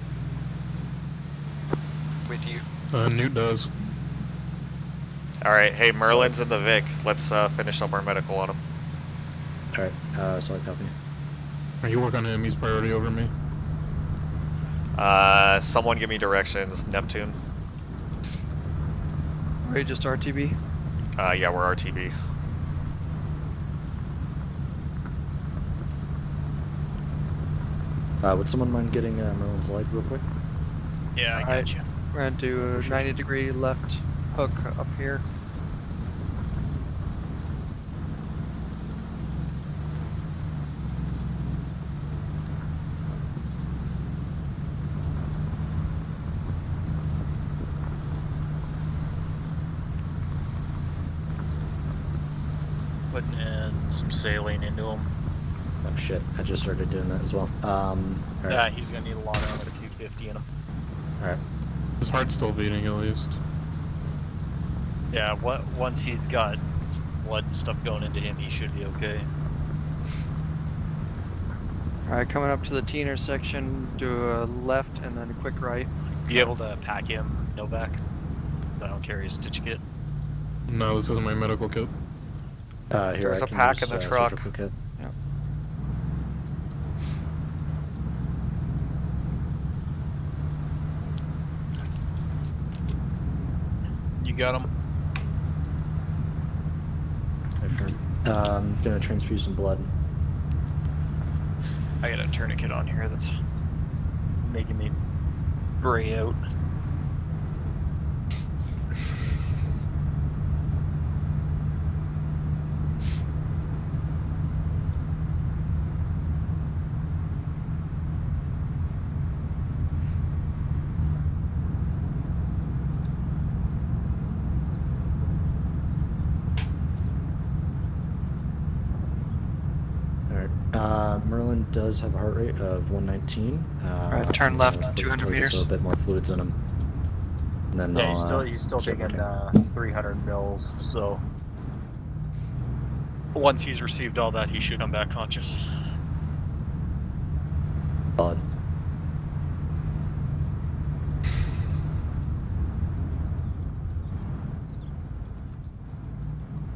J: With you.
G: Newt does.
A: Alright, hey, Merlin's in the Vic. Let's finish up our medical on him.
L: Alright, solid copy.
G: You work on him, he's priority over me.
A: Someone give me directions. Neptune.
E: Are you just RTB?
A: Yeah, we're RTB.
L: Would someone mind getting Merlin's leg real quick?
B: Yeah, I got you.
E: We're gonna do a 90-degree left hook up here.
B: Putting in some saline into him.
L: Oh shit, I just started doing that as well.
B: Yeah,
L: Alright.
B: he's gonna need a lot of a 250 in him.
L: Alright.
G: His heart's still beating, at least.
B: Yeah, once he's got blood and stuff going into him, he should be okay.
E: Alright, coming up to the T intersection, do a left and then a quick right.
B: Be able to pack him, Novak? I don't carry a stitch kit.
G: No, this isn't my medical kit.
L: Here,
A: There's
L: I
A: a
L: can
A: pack
L: use,
A: in the truck.
L: surgical kit.
B: You got him?
L: Gonna transfuse some blood.
B: I got a tourniquet on here that's making me gray out.
L: Merlin does have a heart rate of 119.
J: Alright, turn left, 200
L: until he gets
J: meters.
L: A little bit more fluids in him. And then
B: Yeah,
L: I'll,
B: he's still
L: start
B: taking
L: looking.
B: 300 mils, so once he's received all that, he should come back conscious.
L: Solid.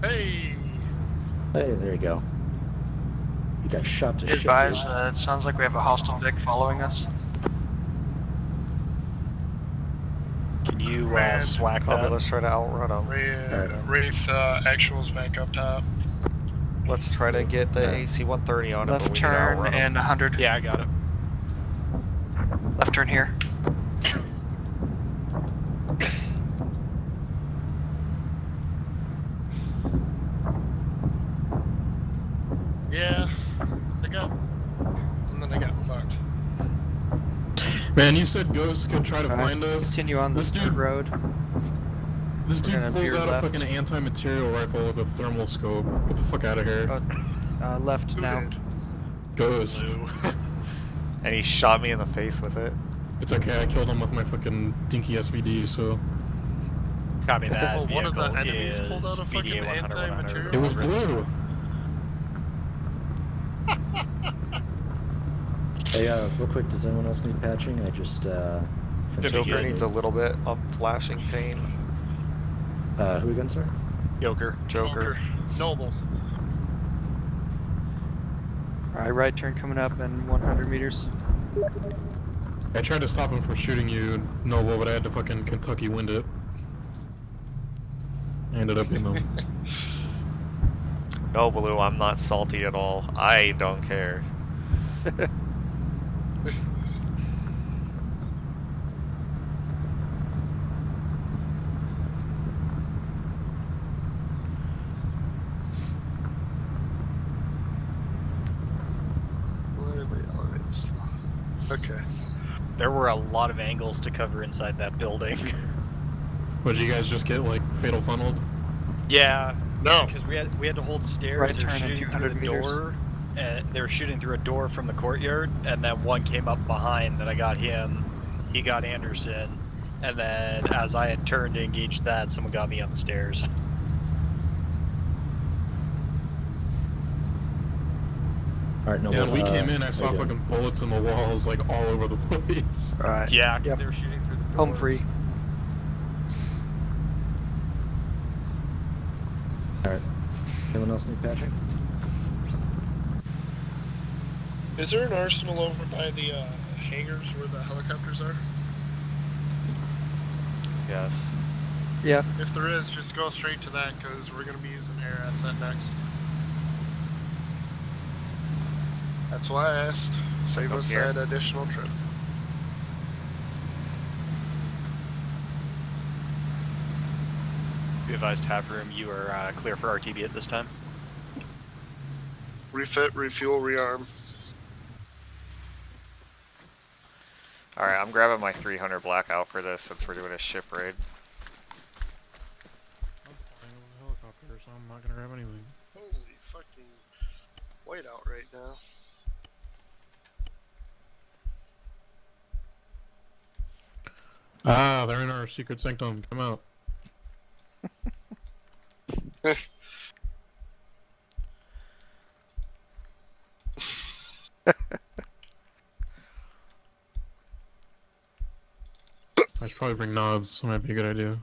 C: Hey!
L: Hey, there you go. You got shot to shit.
J: Advise,
L: dude.
J: it sounds like we have a hostile Vic following us.
B: Can you
C: Man.
B: slack
A: Copy,
B: that?
A: let's try to outrun him.
C: Wraith actuals back up top.
A: Let's try to get the AC 130 on him, but
J: Left
A: we need to
J: turn
A: outrun him.
J: and 100.
B: Yeah, I got it.
J: Left turn here.
C: Yeah, I got. And then I got fucked.
G: Man, you said ghosts could try to find us.
E: Continue on
G: This
E: this
G: dude-
E: road.
G: This dude
E: gonna
G: pulls
E: veer
G: out
E: left.
G: a fucking anti-material rifle with a thermal scope. Get the fuck out of here.
E: Left
C: Who
E: now.
C: did?
G: Ghost.
A: And he shot me in the face with it.
G: It's okay, I killed him with my fucking dinky SVD, so...
B: Copy that.
C: Oh, one of the
B: Vehicle
C: enemies
B: is
C: pulled out a fucking
B: BDA 100
C: anti-material?
G: It was blue.
L: Hey, real quick, does anyone else need patching? I just finished.
B: Joker
M: needs a little bit of flashing paint.
L: Who again, sorry?
B: Joker.
C: Noble.
E: Alright, right turn coming up in 100 meters.
G: I tried to stop him from shooting you, Noble, but I had to fucking Kentucky wind it. I ended up in them.
A: No, Blue, I'm not salty at all. I don't care.
C: Okay.
B: There were a lot of angles to cover inside that building.
G: What, did you guys just get, like, fatal funneled?
B: Yeah.
C: No.
B: Because we had to hold stairs.
E: Right
B: They were
E: turn at
B: shooting through
E: 200
B: the
E: meters.
B: door, and they were shooting through a door from the courtyard, and then one came up behind. Then I got him. He got Anderson, and then as I had turned to engage that, someone got me on the stairs.
L: Alright, no.
G: Yeah, when we came in, I
L: how
G: saw
L: you doing?
G: fucking bullets in the walls, like, all over the place.
E: Alright.
B: Yeah, because
E: Yep.
B: they were shooting through the door.
E: Home free.
L: Alright. Anyone else need patching?
C: Is there an arsenal over by the hangars where the helicopters are?
A: Yes.
E: Yeah.
C: If there is, just go straight to that because we're going to be using air asset next. That's why I asked. Save
A: Up
C: us
A: here.
C: that additional trip.
B: Be advised, Tap Room, you are clear for RTB at this time.
C: Refit, refuel, rearm.
A: Alright, I'm grabbing my 300 blackout for this since we're doing a ship raid.
G: I'm flying over the helicopter, so I'm not gonna grab anything.
C: Holy fucking whiteout right now.
G: Ah, they're in our secret sanctum. Come out. I should probably bring nods. That might be a good idea.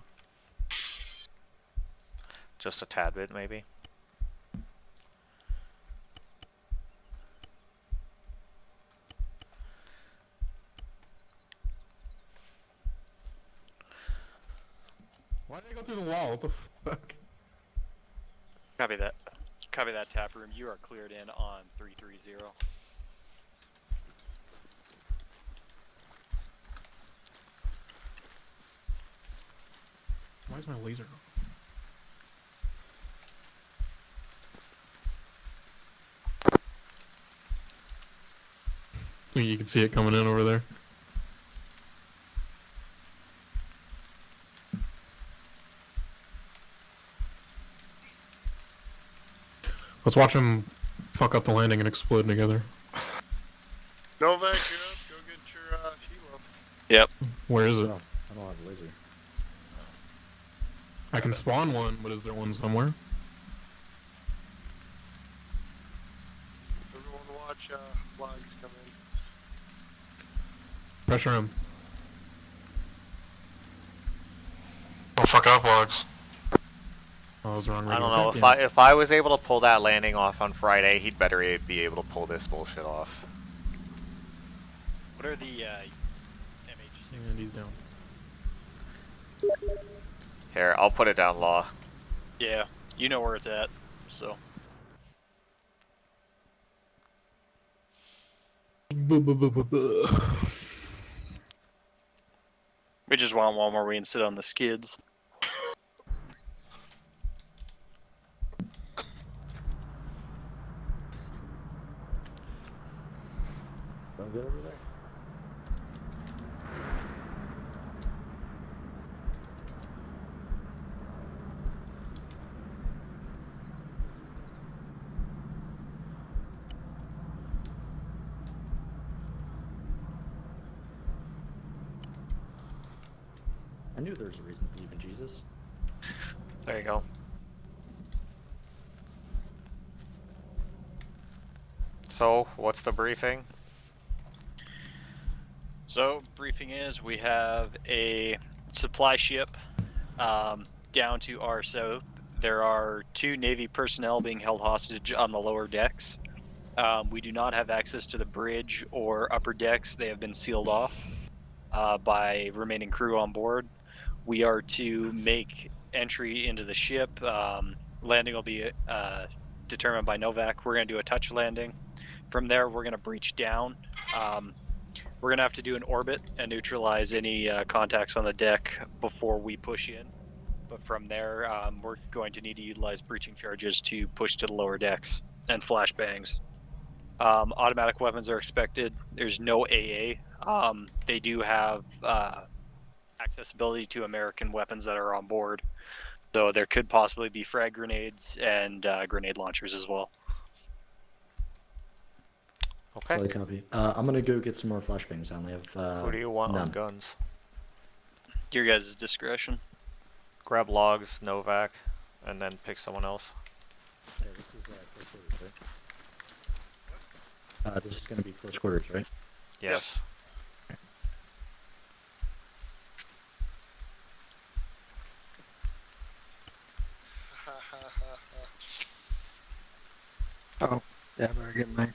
A: Just a tad bit, maybe.
G: Why did I go through the wall? What the fuck?
B: Copy that. Copy that, Tap Room. You are cleared in on 330.
G: Why is my laser on? You can see it coming in over there. Let's watch them fuck up the landing and explode together.
C: Novak, you're up. Go get your helo.
B: Yep.
G: Where is it?
L: No, I don't have a laser.
G: I can spawn one, but is there one somewhere?
C: Everyone watch logs come in.
G: Pressure him.
D: Oh, fuck up, logs.
G: Oh, I was wrong.
A: I don't know, if I was able to pull that landing off on Friday, he'd better be able to pull this bullshit off.
B: What are the
G: MH6? And he's down.
A: Here, I'll put it down, Law.
B: Yeah, you know where it's at, so. We just want one where we can sit on the skids.
L: Sound good over there? I knew there was a reason to believe in Jesus.
A: There you go. So, what's the briefing?
B: So, briefing is we have a supply ship down to our south. There are 2 Navy personnel being held hostage on the lower decks. We do not have access to the bridge or upper decks. They have been sealed off by remaining crew on board. We are to make entry into the ship. Landing will be determined by Novak. We're going to do a touch landing. From there, we're going to breach down. We're going to have to do an orbit and neutralize any contacts on the deck before we push in. But from there, we're going to need to utilize breaching charges to push to the lower decks and flashbangs. Automatic weapons are expected. There's no AA. They do have accessibility to American weapons that are on board. So there could possibly be frag grenades and grenade launchers as well.
A: Okay.
L: Solid copy. I'm gonna go get some more flashbangs. I only have
A: Who do you want
L: none.
A: on guns?
B: Your guys' discretion.
A: Grab logs, Novak, and then pick someone else.
L: Okay, this is close quarters, right? This is gonna be close quarters, right?
A: Yes.
E: Oh, yeah, I better get mine.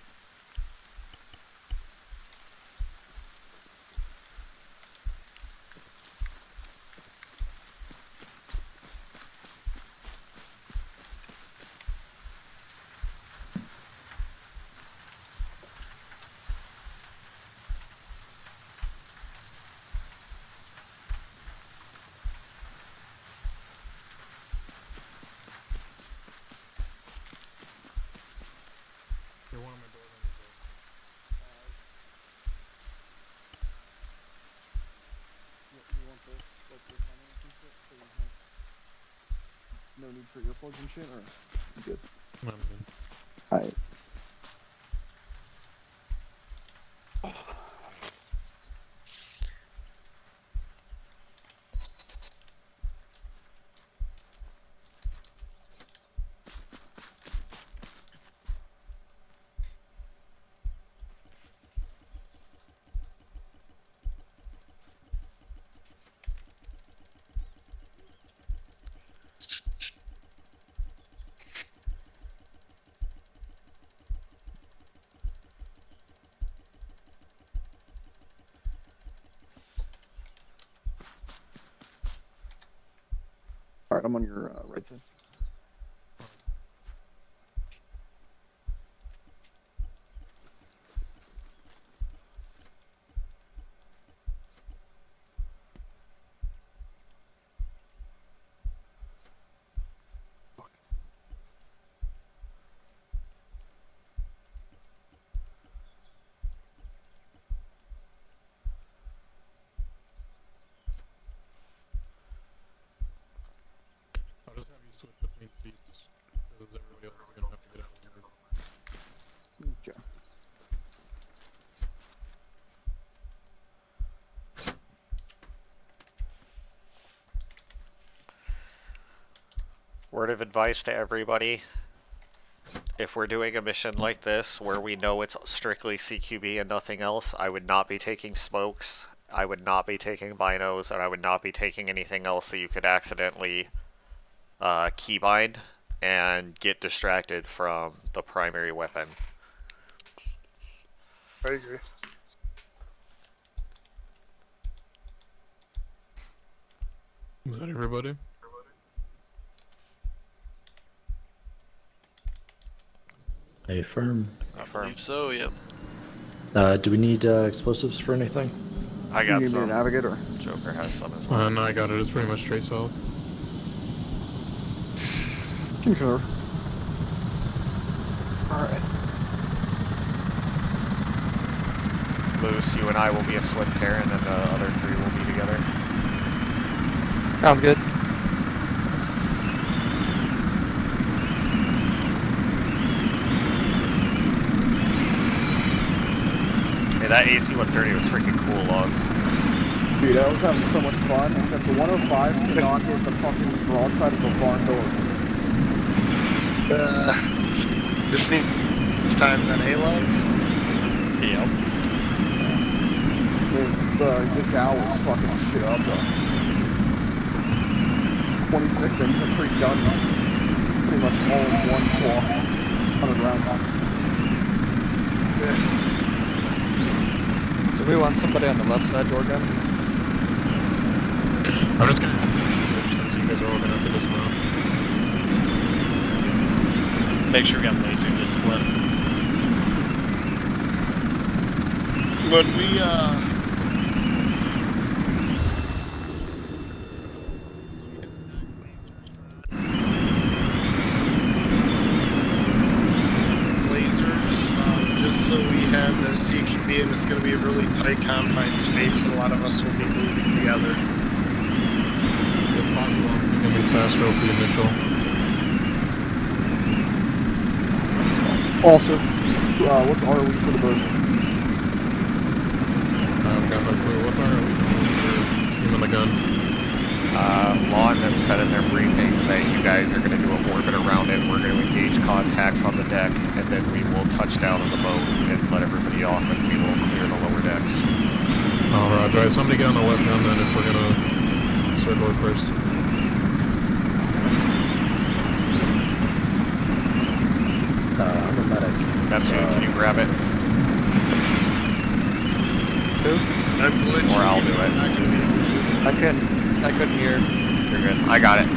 N: No need for earplugs and shit, or you good?
G: I'm good.
N: Alright. Alright, I'm on your right side.
G: I'll just have you switch between seats, because everybody else is gonna have to get out of here.
N: Okay.
A: Word of advice to everybody. If we're doing a mission like this, where we know it's strictly CQB and nothing else, I would not be taking smokes, I would not be taking binos, and I would not be taking anything else that you could accidentally keybind and get distracted from the primary weapon.
C: I agree.
G: Is that everybody?
L: Affirm.
B: I believe so, yep.
L: Do we need explosives for anything?
A: I got
N: You need me
A: some.
N: to navigate, or?
A: Joker has some as well.
G: No, I got it. It's pretty much straight south.
N: Concur. Alright.
A: Moose, you and I will be a swim pair, and then the other 3 will be together.
E: Sounds good.
A: Hey, that AC-130 was freaking cool, logs.
N: Dude, I was having so much fun, except the 105 cannot hit the fucking broadside of the barn door.
C: Just need this time on A-logs.
B: Yep.
N: The gal was fucking shit up though. 26 infantry done pretty much all in one swap. 100 rounds.
E: Do we want somebody on the left side door gun?
G: I'm just gonna since you guys are all gonna have to dismount.
B: Make sure we got laser discipline.
C: When we just so we have the CQB, and it's going to be a really tight confined space, and a lot of us will be moving together.
G: If possible, I'm thinking we fast rope the initial.
N: Also, what's ROE for the bird?
G: I've got no clue. What's our for him and the gun?
A: Law and them said in their briefing that you guys are going to do an orbit around it. We're going to engage contacts on the deck, and then we will touch down on the boat and let everybody off, and we will clear the lower decks.
G: Oh, roger. Alright, somebody get on the left gun then if we're gonna circle it first.
L: I'm a medic.
A: Neptune, can you grab it?
E: Who?
C: I'm glitching.
A: Or I'll do it.
C: I'm not going to be able to.
E: I couldn't hear.
A: You're good. I got it.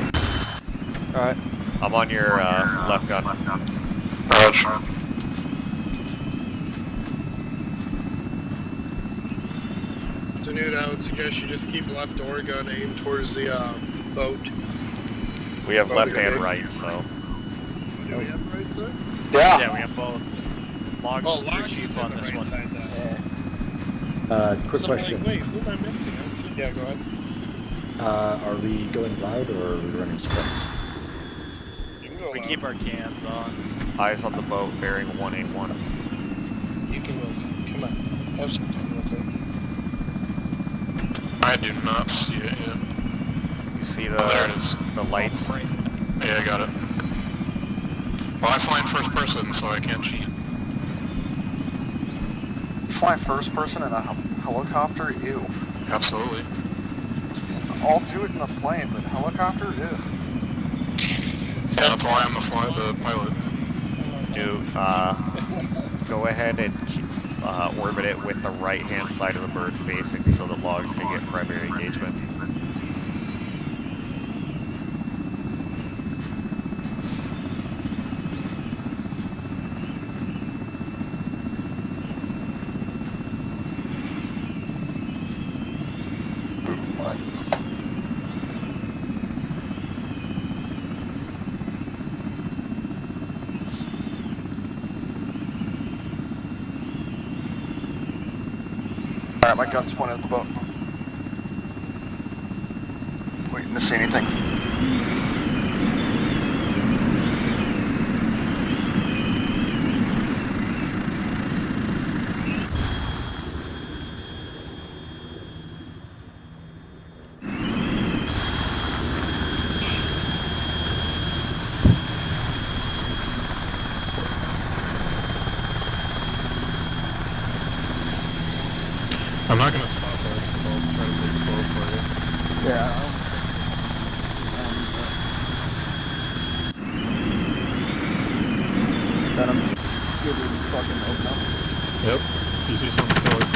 E: Alright.
A: I'm on your left gun.
D: Roger.
C: So, Newt, I would suggest you just keep left door gun aimed towards the boat.
A: We have left and right, so.
C: Do we have right side?
B: Yeah, we have both. Logs
C: Oh,
B: is blue
C: Logs
B: chief
C: is
B: on
C: on the
B: this
C: right
B: one.
C: side, though.
L: Quick
C: So I'm
L: question.
C: like, wait, who am I missing? Yeah, go ahead.
L: Are we going loud or are we running sprints?
C: You can go
B: We
C: loud.
B: keep our cans on.
A: Eyes on the boat, bearing 181.
C: You can go. Come on. Have some fun with it.
D: I do not see it yet.
A: You see
D: Oh, there it is.
A: the lights?
D: Yeah, I got it. Well, I fly in first person, so I can't cheat.
O: Fly first person in a helicopter? Ew.
D: Absolutely.
O: I'll do it in a plane, but helicopter? Ew.
D: Yeah, that's why I'm the pilot.
A: Dude, go ahead and orbit it with the right-hand side of the bird facing so the logs can get primary engagement.
O: Alright, my gun's pointed at the boat. Waiting to see anything.
G: I'm not gonna stop us, but I'll try to move slow for you.
N: Yeah. And I'm just giving fucking open up.
G: Yep. If you see something, kill it.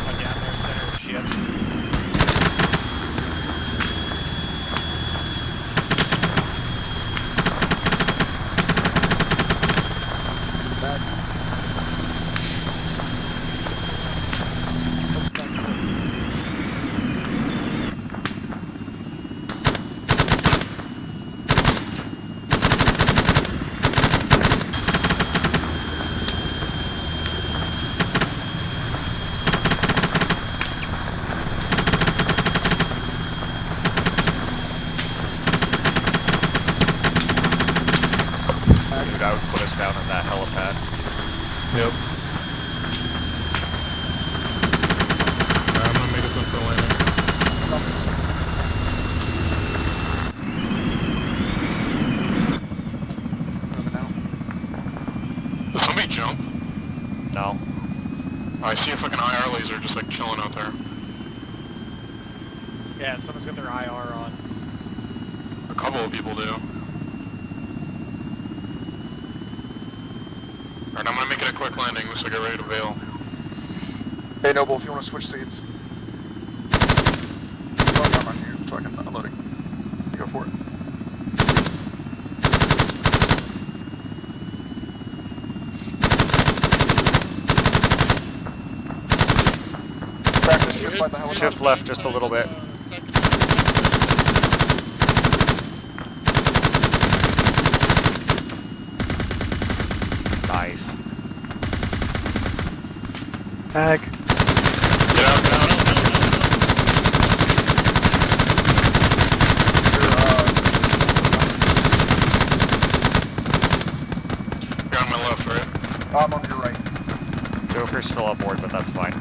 B: One down there, center of the ship.
D: Harleys are just like chilling out there.
B: Yeah, someone's got their IR on.
D: A couple of people do. Alright, I'm gonna make it a quick landing, so get ready to bail.
O: Hey Noble, if you want to switch seats. Oh, I'm on here, so I can unload it. You go for it. Practice shift by the helicopter.
A: Shift left just a little bit. Nice.
E: Back.
D: Get out, get out. You're on my left, right?
O: I'm on your right.
A: Joker's still aboard, but that's fine.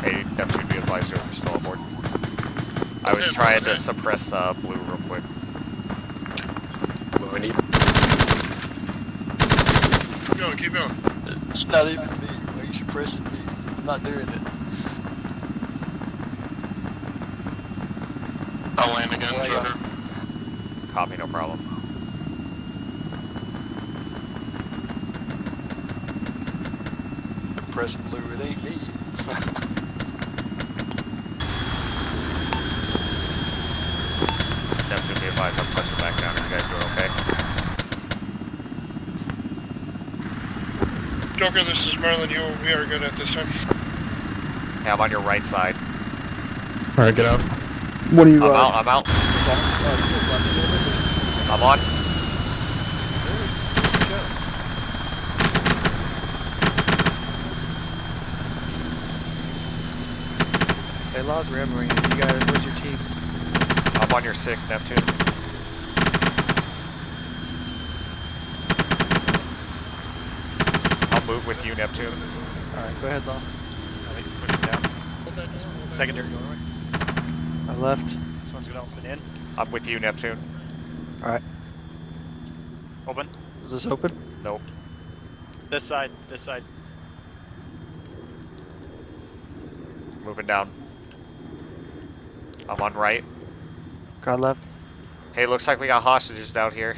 A: Hey, Neptune, be advised, Joker's still aboard. I was trying to suppress blue real quick.
K: What we need?
F: Keep going, keep going.
J: It's not even me. Why are you suppressing me? I'm not doing it.
D: I'll land again,
J: Well,
D: Joker.
A: Copy, no problem.
J: Suppressing blue, it ain't me.
A: Neptune, be advised, I'm touching back down. You guys doing okay?
F: Joker, this is Merlin. We are good at this time.
A: Yeah, I'm on your right side.
G: Alright, get out.
O: What do you,
A: I'm out. I'm on.
E: Hey, Laws, we're hammering you. You guys, where's your team?
A: I'm on your 6, Neptune. I'll move with you, Neptune.
E: Alright, go ahead, Law.
B: Push it down. Secondary doorway.
E: I left.
B: This one's gonna open in.
A: I'm with you, Neptune.
E: Alright.
B: Open.
E: Is this open?
A: Nope.
B: This side, this side.
A: Moving down. I'm on right.
E: God left.
A: Hey, looks like we got hostages down here.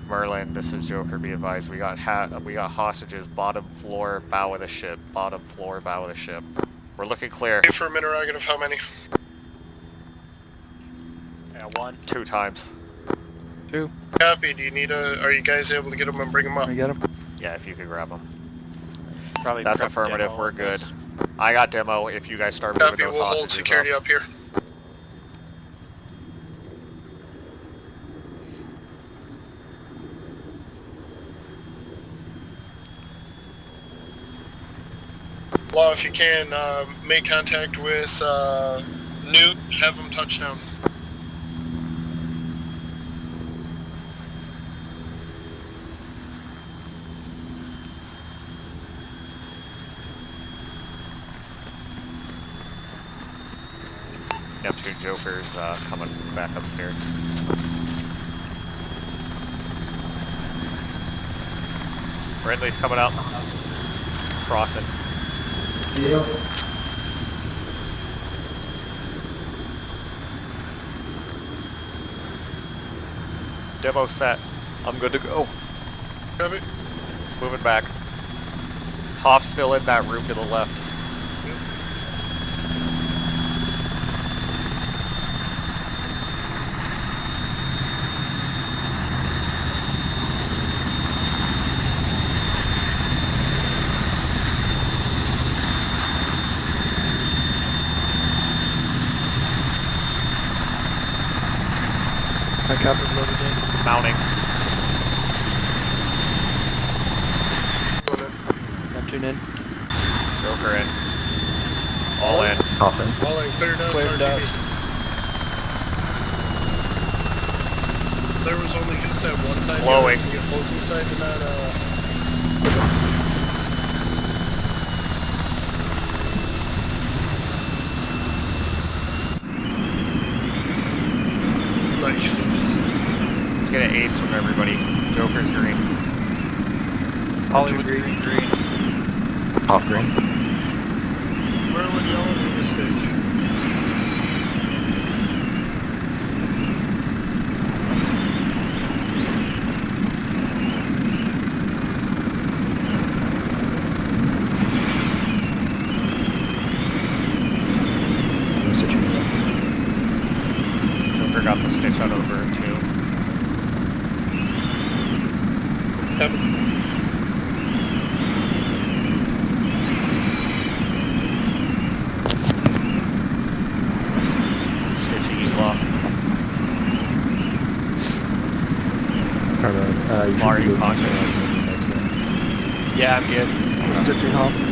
A: Merlin, this is Joker. Be advised, we got hostages. Bottom floor, bow of the ship. Bottom floor, bow of the ship. We're looking clear.
F: Hey, for interrogative, how many?
B: Yeah, 1.
A: 2 times.
E: 2.
F: Copy. Do you need are you guys able to get them and bring them up?
E: Can we get him?
A: Yeah, if you could grab them.
B: Probably
A: That's
B: prep
A: affirmative.
B: demo
A: We're
B: on
A: good.
B: this.
A: I got demo. If you guys start moving
F: Copy.
A: those
F: We'll hold
A: hostages
F: security
A: up.
F: up here. Law, if you can, make contact with Newt, have him touch down.
A: Neptune Joker's coming back upstairs. Ridley's coming out. Crossing.
L: Yep.
A: Demo set. I'm good to go.
F: Copy.
A: Moving back. Hoff's still in that room to the left.
E: My captain's loaded in.
A: Mounting.
E: Neptune in.
A: Joker in. All in.
L: Coffin.
F: All in, clear dust.
E: Clear
F: RTB.
E: dust.
C: There was only just that one side.
A: Blowing.
C: The opposing side did not, Nice.
A: Let's get an ace from everybody. Joker's green.
B: Hollywood's green.
L: Off green.
C: Where would yellow in the stage?
L: I'm switching it.
A: Joker got the stitch out of the bird too. Stitching Ela.
L: You should
A: Are
L: be
A: you
L: good.
A: conscious?
B: Yeah, I'm good.
E: Stitching Hop.